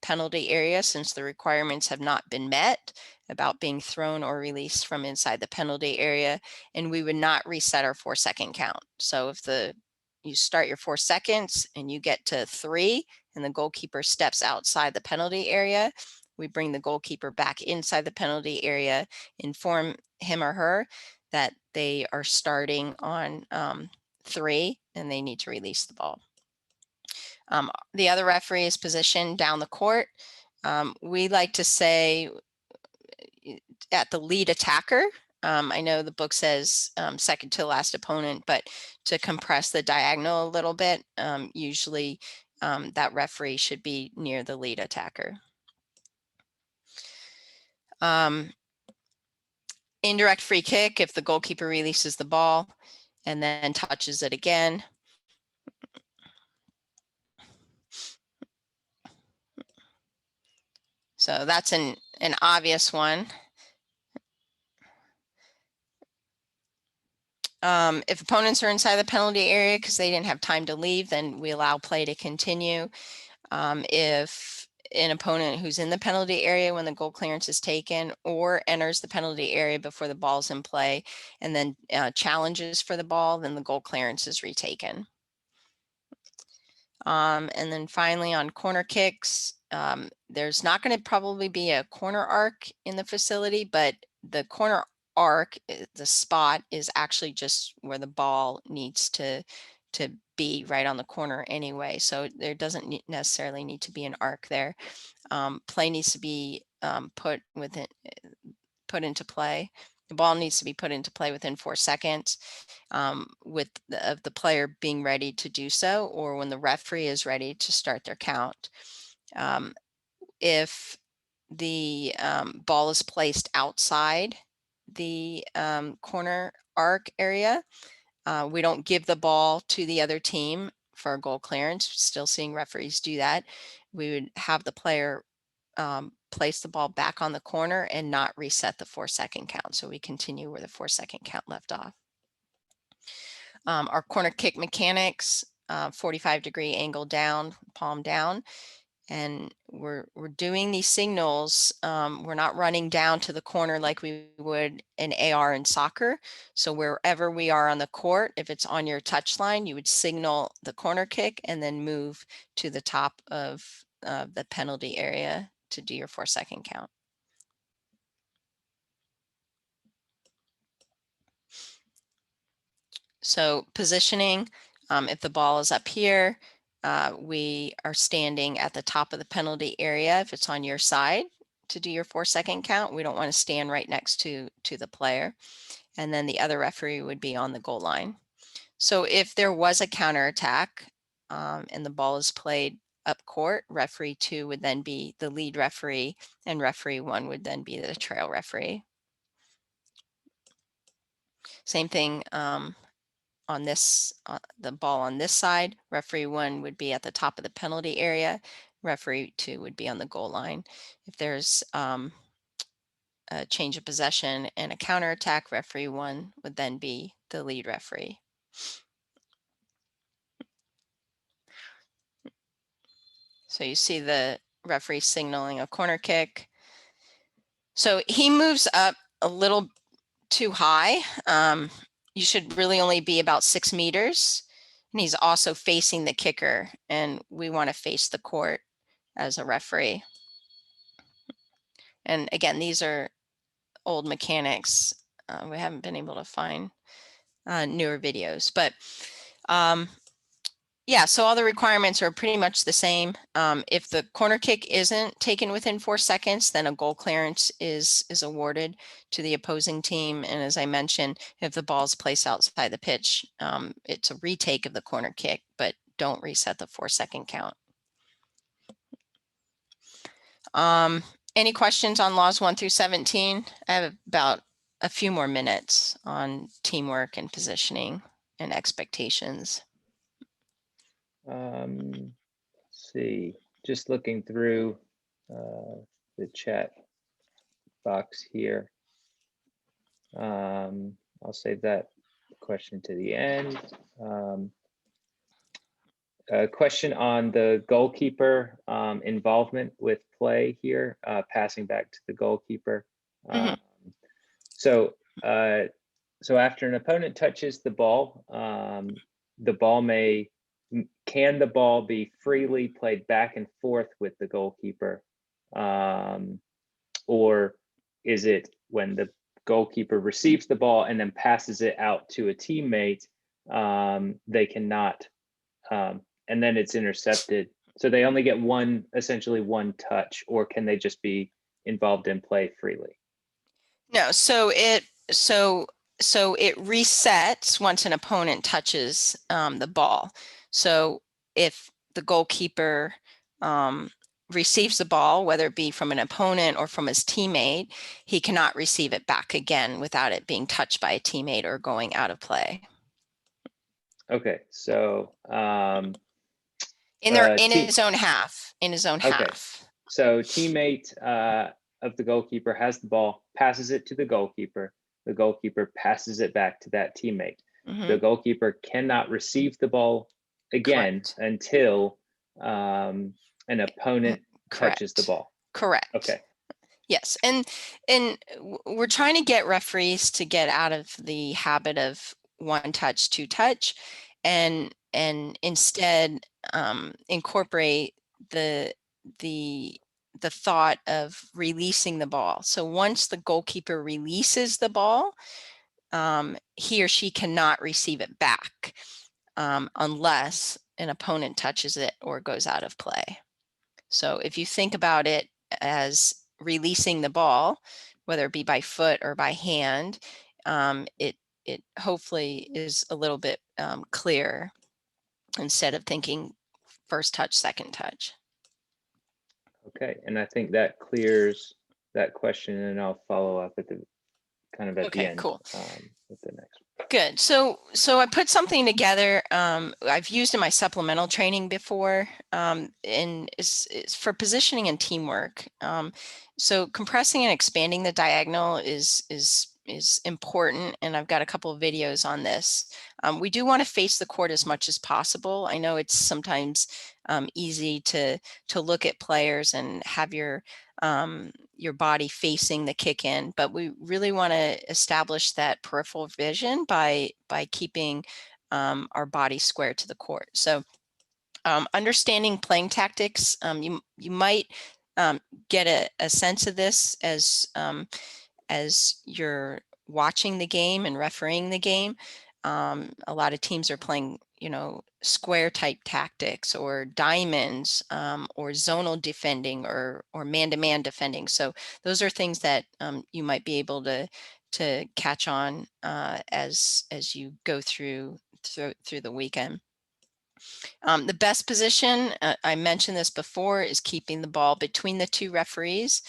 penalty area, since the requirements have not been met about being thrown or released from inside the penalty area, and we would not reset our 4-second count. So if you start your 4 seconds and you get to 3 and the goalkeeper steps outside the penalty area, we bring the goalkeeper back inside the penalty area, inform him or her that they are starting on 3 and they need to release the ball. The other referee is positioned down the court. We like to say at the lead attacker. I know the book says second to last opponent, but to compress the diagonal a little bit, usually that referee should be near the lead attacker. Indirect free kick, if the goalkeeper releases the ball and then touches it again. So that's an obvious one. If opponents are inside the penalty area because they didn't have time to leave, then we allow play to continue. If an opponent who's in the penalty area when the goal clearance is taken or enters the penalty area before the ball's in play and then challenges for the ball, then the goal clearance is retaken. And then finally on corner kicks, there's not going to probably be a corner arc in the facility, but the corner arc, the spot is actually just where the ball needs to be, right on the corner anyway. So there doesn't necessarily need to be an arc there. Play needs to be put into play. The ball needs to be put into play within 4 seconds, with the player being ready to do so, or when the referee is ready to start their count. If the ball is placed outside the corner arc area, we don't give the ball to the other team for a goal clearance. Still seeing referees do that. We would have the player place the ball back on the corner and not reset the 4-second count. So we continue where the 4-second count left off. Our corner kick mechanics, 45-degree angle down, palm down. And we're doing these signals. We're not running down to the corner like we would in AR in soccer. So wherever we are on the court, if it's on your touch line, you would signal the corner kick and then move to the top of the penalty area to do your 4-second count. So positioning, if the ball is up here, we are standing at the top of the penalty area if it's on your side to do your 4-second count. We don't want to stand right next to the player. And then the other referee would be on the goal line. So if there was a counterattack and the ball is played up court, referee 2 would then be the lead referee and referee 1 would then be the trail referee. Same thing on this, the ball on this side, referee 1 would be at the top of the penalty area. Referee 2 would be on the goal line. If there's a change of possession and a counterattack, referee 1 would then be the lead referee. So you see the referee signaling a corner kick. So he moves up a little too high. You should really only be about 6 meters. And he's also facing the kicker, and we want to face the court as a referee. And again, these are old mechanics. We haven't been able to find newer videos, but yeah, so all the requirements are pretty much the same. If the corner kick isn't taken within 4 seconds, then a goal clearance is awarded to the opposing team. And as I mentioned, if the ball is placed outside the pitch, it's a retake of the corner kick, but don't reset the 4-second count. Any questions on laws 1 through 17? I have about a few more minutes on teamwork and positioning and expectations. Let's see, just looking through the chat box here. I'll save that question to the end. A question on the goalkeeper involvement with play here, passing back to the goalkeeper. So after an opponent touches the ball can the ball be freely played back and forth with the goalkeeper, or is it when the goalkeeper receives the ball and then passes it out to a teammate, they cannot, and then it's intercepted, so they only get essentially one touch, or can they just be involved in play freely? No, so it resets once an opponent touches the ball. So if the goalkeeper receives the ball, whether it be from an opponent or from his teammate, he cannot receive it back again without it being touched by a teammate or going out of play. Okay, so in his own half. Okay. So teammate of the goalkeeper has the ball, passes it to the goalkeeper passes it back to that teammate. The goalkeeper cannot receive the ball again until an opponent touches the ball. Correct. Okay. Yes, and we're trying to get referees to get out of the habit of one touch, two touch, and instead incorporate the thought of releasing the ball. So once the goalkeeper releases the ball, he or she cannot receive it back unless an opponent touches it or goes out of play. So if you think about it as releasing the ball, whether it be by foot or by hand, it hopefully is a little bit clearer instead of thinking first touch, second touch. Okay, and I think that clears that question, and I'll follow up at the the end. Cool. With the next one. Good. So I put something together. I've used in my supplemental training before, and it's for positioning and teamwork. So compressing and expanding the diagonal is important, and I've got a couple of videos on this. We do want to face the court as much as possible. I know it's sometimes easy to look at players and have your body facing the kick in, but we really want to establish that peripheral vision by keeping our body square to the court. So understanding playing tactics, you might get a sense of this as you're watching the game and refereeing the game. A lot of teams are playing, square type tactics or diamonds, or zonal defending or man-to-man defending. So those are things that you might be able to catch on as you go through the weekend. The best position, I mentioned this before, is keeping the ball between the two referees.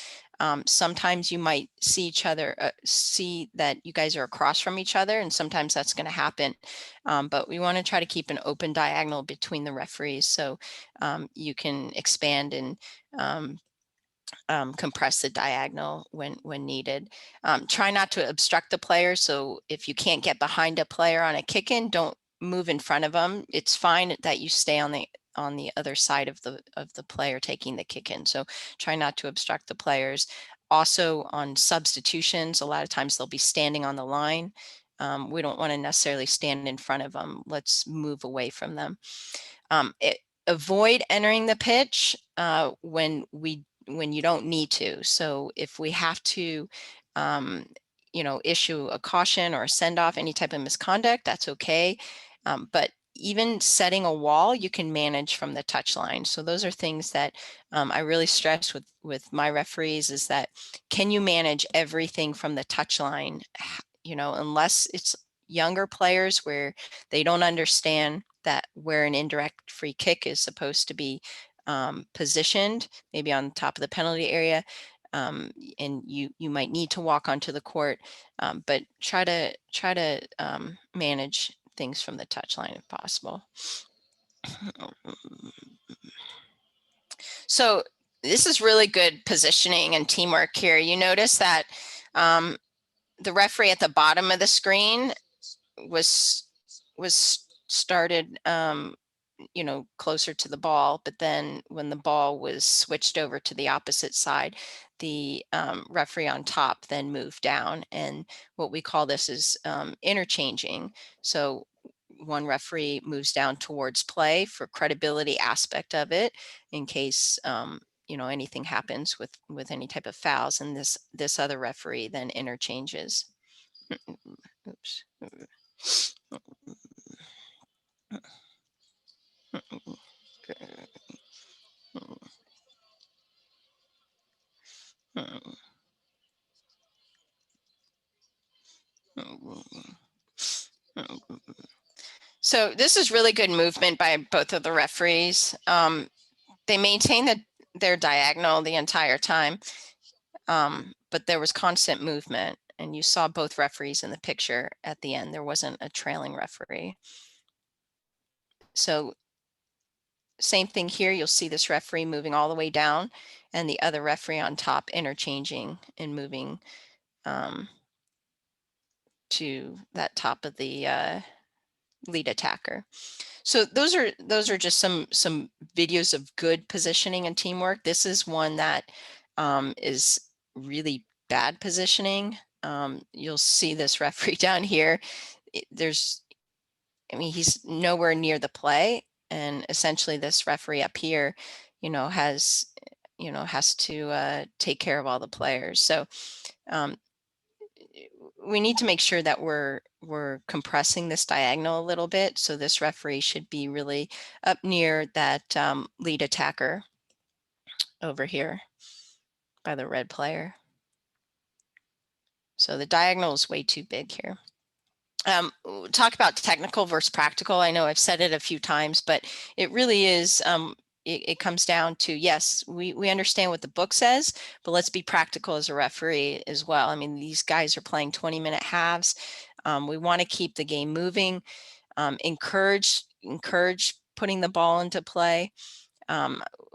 Sometimes you might see that you guys are across from each other, and sometimes that's going to happen. But we want to try to keep an open diagonal between the referees so you can expand and compress the diagonal when needed. Try not to obstruct the player. So if you can't get behind a player on a kick in, don't move in front of them. It's fine that you stay on the other side of the player taking the kick in. So try not to obstruct the players. Also on substitutions, a lot of times they'll be standing on the line. We don't want to necessarily stand in front of them. Let's move away from them. Avoid entering the pitch when you don't need to. So if we have to issue a caution or a send off, any type of misconduct, that's okay. But even setting a wall, you can manage from the touch line. So those are things that I really stress with my referees, is that can you manage everything from the touch line? Unless it's younger players where they don't understand that where an indirect free kick is supposed to be positioned, maybe on top of the penalty area, and you might need to walk onto the court, but try to manage things from the touch line if possible. So this is really good positioning and teamwork here. You notice that the referee at the bottom of the screen was started you know, closer to the ball, but then when the ball was switched over to the opposite side, the referee on top then moved down, and what we call this is interchanging. So one referee moves down towards play for credibility aspect of it, in case you know, anything happens with any type of fouls, and this other referee then interchanges. Oops. So this is really good movement by both of the referees. They maintained their diagonal the entire time, but there was constant movement, and you saw both referees in the picture at the end. There wasn't a trailing referee. So same thing here. You'll see this referee moving all the way down, and the other referee on top interchanging and moving to that top of the lead attacker. So those are just some videos of good positioning and teamwork. This is one that is really bad positioning. You'll see this referee down here. I mean, he's nowhere near the play, and essentially this referee up here, you know, has to take care of all the players. So we need to make sure that we're compressing this diagonal a little bit. So this referee should be really up near that lead attacker over here by the red player. So the diagonal is way too big here. Talk about technical versus practical. I know I've said it a few times, but it really is, it comes down to, yes, we understand what the book says, but let's be practical as a referee as well. I mean, these guys are playing 20-minute halves. We want to keep the game moving, encourage putting the ball into play.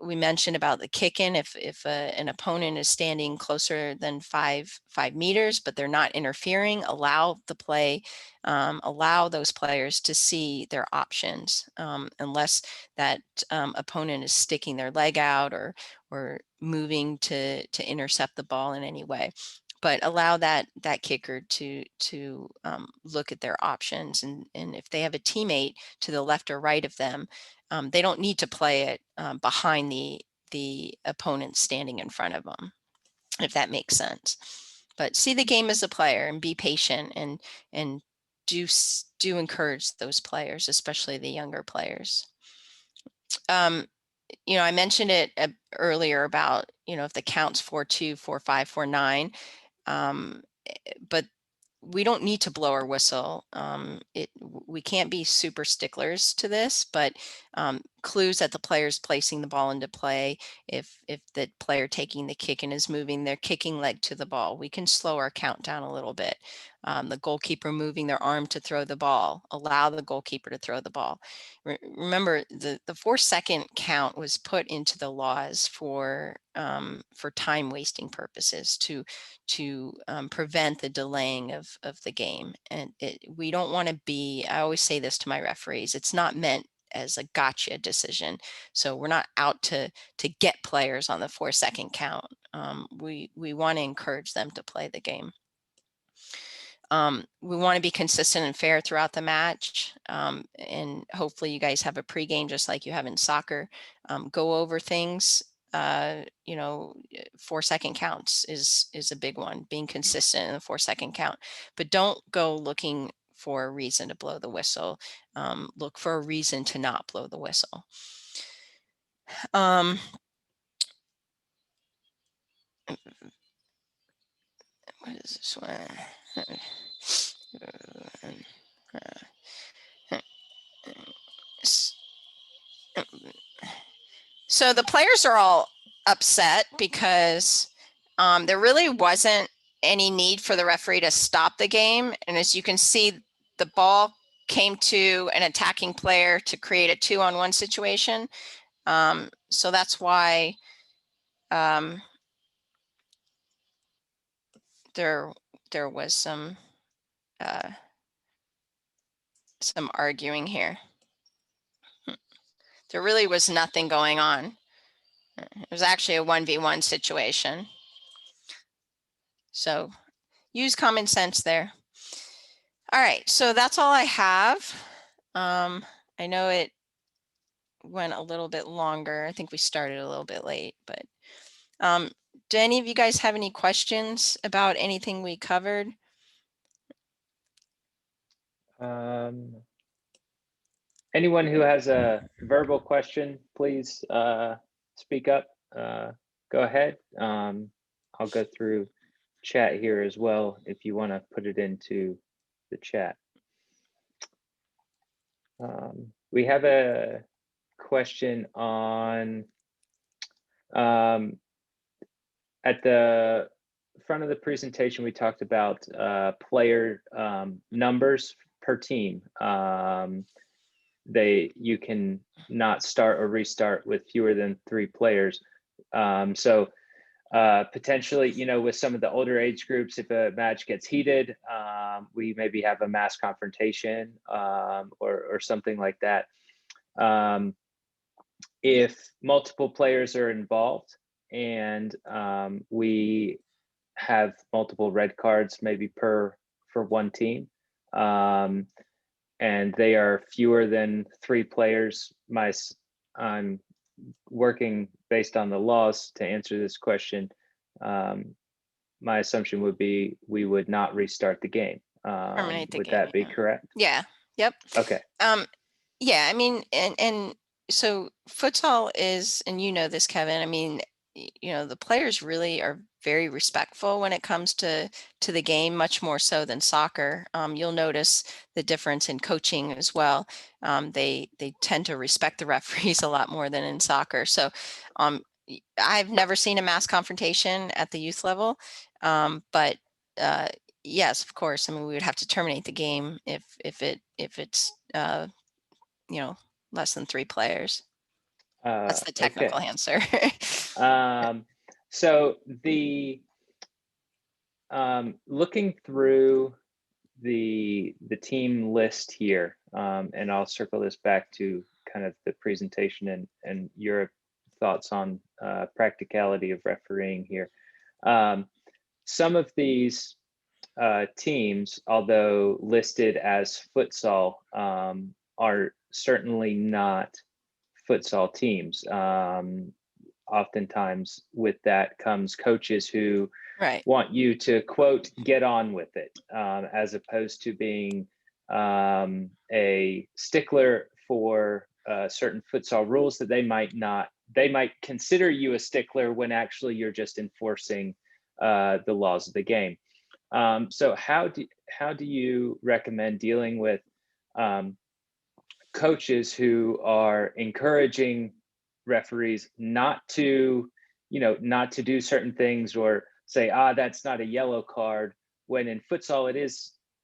We mentioned about the kick-in. If an opponent is standing closer than five meters, but they're not interfering, allow the play, allow those players to see their options, unless that opponent is sticking their leg out or moving to intercept the ball in any way. But allow that kicker to look at their options, and if they have a teammate to the left or right of them, they don't need to play it behind the opponent standing in front of them, if that makes sense. But see the game as a player and be patient, and do encourage those players, especially the younger players. You know, I mentioned it earlier about, you know, if the count's 4-2, 4-5, 4-9, but we don't need to blow our whistle. We can't be super sticklers to this, but clues that the player's placing the ball into play. If the player taking the kick and is moving their kicking leg to the ball, we can slow our count down a little bit. The goalkeeper moving their arm to throw the ball, allow the goalkeeper to throw the ball. Remember, the 4-second count was put into the laws for time wasting purposes, to prevent the delaying of the game. And we don't want to be, I always say this to my referees, it's not meant as a gotcha decision. So we're not out to get players on the 4-second count. We want to encourage them to play the game. We want to be consistent and fair throughout the match, and hopefully you guys have a pregame just like you have in soccer. Go over things. You know, 4-second counts is a big one, being consistent in the 4-second count, but don't go looking for a reason to blow the whistle. Look for a reason to not blow the whistle. What is this one? So the players are all upset because there really wasn't any need for the referee to stop the game. And as you can see, the ball came to an attacking player to create a 2-on-1 situation. So that's why there was some arguing here. There really was nothing going on. It was actually a 1v1 situation. So use common sense there. All right, so that's all I have. I know it went a little bit longer. I think we started a little bit late, but do any of you guys have any questions about anything we covered? Anyone who has a verbal question, please speak up. Go ahead. I'll go through chat here as well if you want to put it into the chat. We have a question on at the front of the presentation. We talked about player numbers per team. You can not start or restart with fewer than 3 players. So potentially, you know, with some of the older age groups, if a match gets heated, we maybe have a mass confrontation or something like that. If multiple players are involved and we have multiple red cards, maybe for one team, and they are fewer than 3 players, I'm working based on the laws to answer this question. My assumption would be we would not restart the game. Terminate the would game, that be yeah. correct? Yeah. Yep. Okay. Yeah, I mean, and so futsal is, and you know this, Kevin, I mean, you know, the players really are very respectful when it comes to the game, much more so than soccer. You'll notice the difference in coaching as well. They tend to respect the referees a lot more than in soccer. So I've never seen a mass confrontation at the youth level, but yes, of course. I mean, we would have to terminate the game if it's you know, less than 3 players. That's the technical Okay. answer. So the looking through the team list here, and I'll circle this back to kind of the presentation and your thoughts on practicality of refereeing here. Some of these teams, although listed as futsal, are certainly not futsal teams. Oftentimes with that comes coaches who Right. want you to, quote, get on with it, as opposed to being a stickler for certain futsal rules that they might consider you a stickler when actually you're just enforcing the laws of the game. So how do you recommend dealing with coaches who are encouraging referees not to do certain things, or say, that's not a yellow card, when in futsal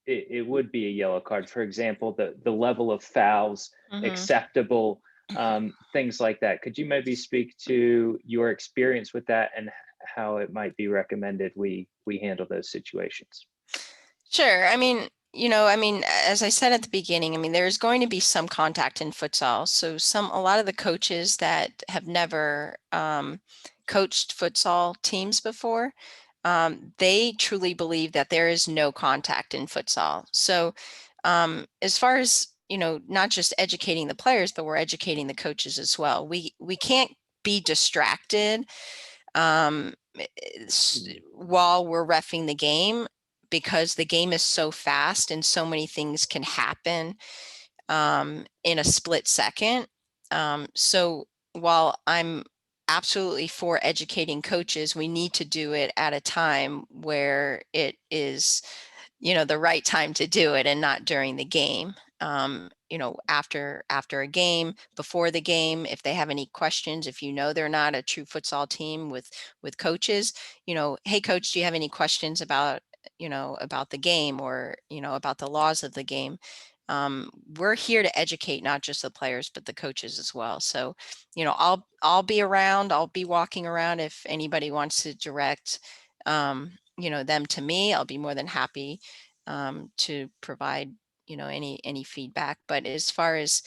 it would be a yellow card? For example, the level of fouls acceptable, things like that. Could you maybe speak to your experience with that and how it might be recommended we handle those situations? Sure. I mean, as I said at the beginning, I mean, there's going to be some contact in futsal. So a lot of the coaches that have never coached futsal teams before, they truly believe that there is no contact in futsal. So as far as, not just educating the players, but we're educating the coaches as well. We can't be distracted while we're reffing the game, because the game is so fast and so many things can happen in a split second. So while I'm absolutely for educating coaches, we need to do it at a time where it is, the right time to do it, and not during the game. After a game, before the game, if they have any questions, if they're not a true futsal team with coaches, hey coach, do you have any questions about the game, or about the laws of the game? we're here to educate not just the players, but the coaches as well. So, I'll be around, I'll be walking around. If anybody wants to direct, them to me, I'll be more than happy to provide, any feedback. But as far as,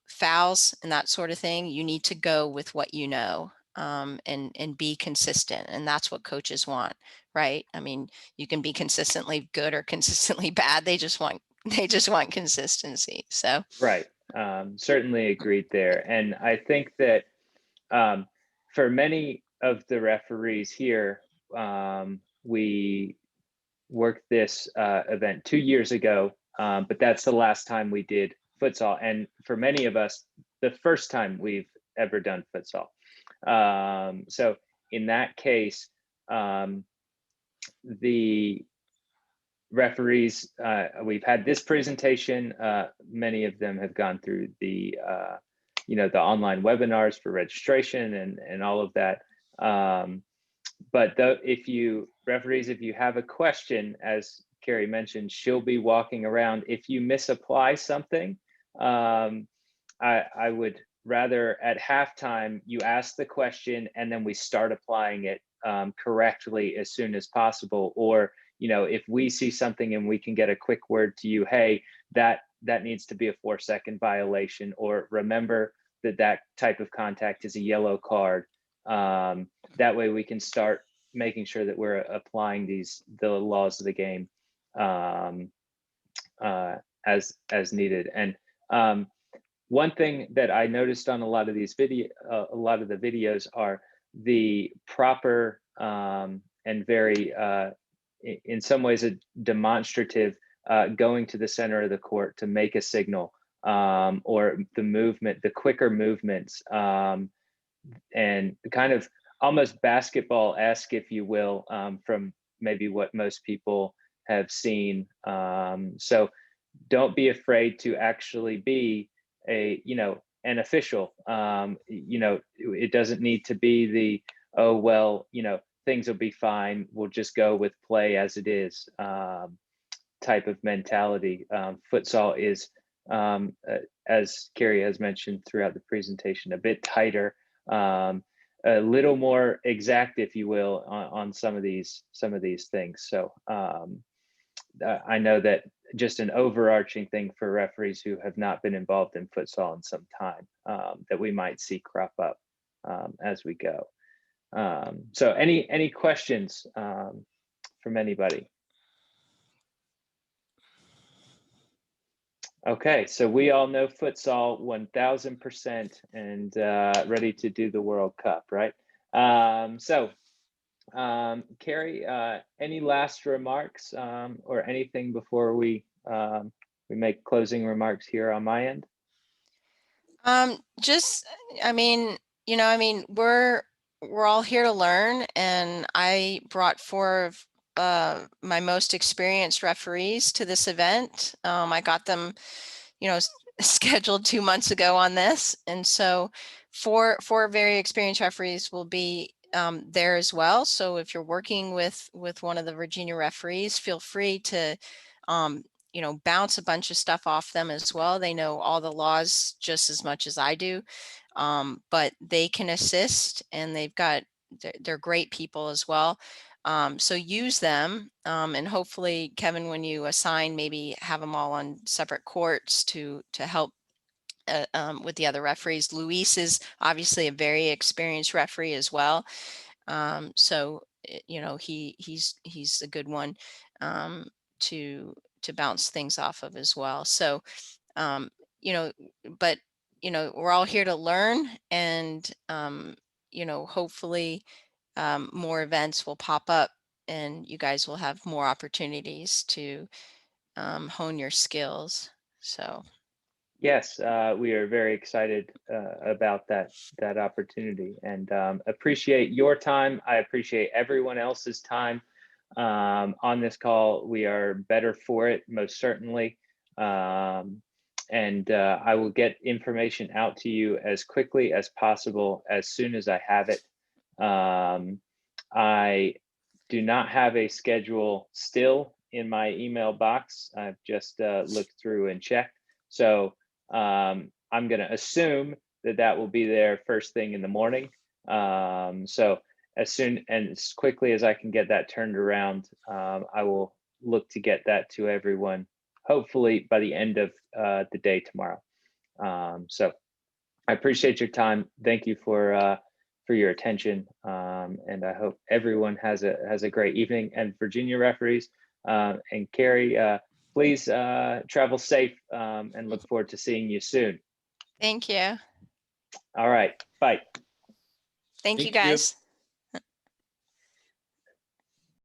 fouls and that sort of thing, you need to go with what and be consistent. And that's what coaches want, right? I mean, you can be consistently good or consistently bad. They just want consistency. So Right. Certainly agreed there. And I think that for many of the referees here, we worked this event 2 years ago, but that's the last time we did futsal. And for many of us, the first time we've ever done futsal. So in that case, the referees, we've had this presentation. Many of them have gone through the online webinars for registration and all of that. But if you have a question, as Carrie mentioned, she'll be walking around. If you misapply something, I would rather at halftime you ask the question and then we start applying it correctly as soon as possible. Or if we see something and we can get a quick word to you, hey, that needs to be a 4-second violation, or remember that type of contact is a yellow card. That way we can start making sure that we're applying the laws of the game as needed. And one thing that I noticed on a lot of the videos are the proper and very in some ways a demonstrative going to the center of the court to make a signal, or the quicker movements, and kind of almost basketball-esque, if you will, from maybe what most people have seen. So don't be afraid to actually be an official. It doesn't need to be the, oh, well, things will be fine, we'll just go with play as it is type of mentality. Futsal is, as Carrie has mentioned throughout the presentation, a bit tighter, a little more exact, if you will, on some of these things. So I know that just an overarching thing for referees who have not been involved in futsal in some time, that we might see crop up as we go. So any questions from anybody? Okay, so we all know futsal 1000% and ready to do the World Cup, right? Carrie, any last remarks or anything before we make closing remarks here on my end? We're all here to learn, and I brought 4 of my most experienced referees to this event. I got them, scheduled 2 months ago on this, and so 4 very experienced referees will be there as well. So if you're working with one of the Virginia referees, feel free to bounce a bunch of stuff off them as well. They know all the laws just as much as I do, but they can assist, and they're great people as well. So use them, and hopefully, Kevin, when you assign, maybe have them all on separate courts to help with the other referees. Luis is obviously a very experienced referee as well. So he's a good one to bounce things off of as well. So but we're all here to learn, and hopefully more events will pop up and you guys will have more opportunities to hone your skills. So yes, we are very excited about that opportunity, and appreciate your time. I appreciate everyone else's time on this call. We are better for it, most certainly. And I will get information out to you as quickly as possible as soon as I have it. I do not have a schedule still in my email box. I've just looked through and checked. So I'm going to assume that will be there first thing in the morning. So as soon and as quickly as I can get that turned around, I will look to get that to everyone, hopefully by the end of the day tomorrow. So I appreciate your time. Thank you for your attention, and I hope everyone has a great evening. And Virginia referees and Carrie, please travel safe, and look forward to seeing you soon. Thank you. All right, bye. Thank you, Thank you. guys.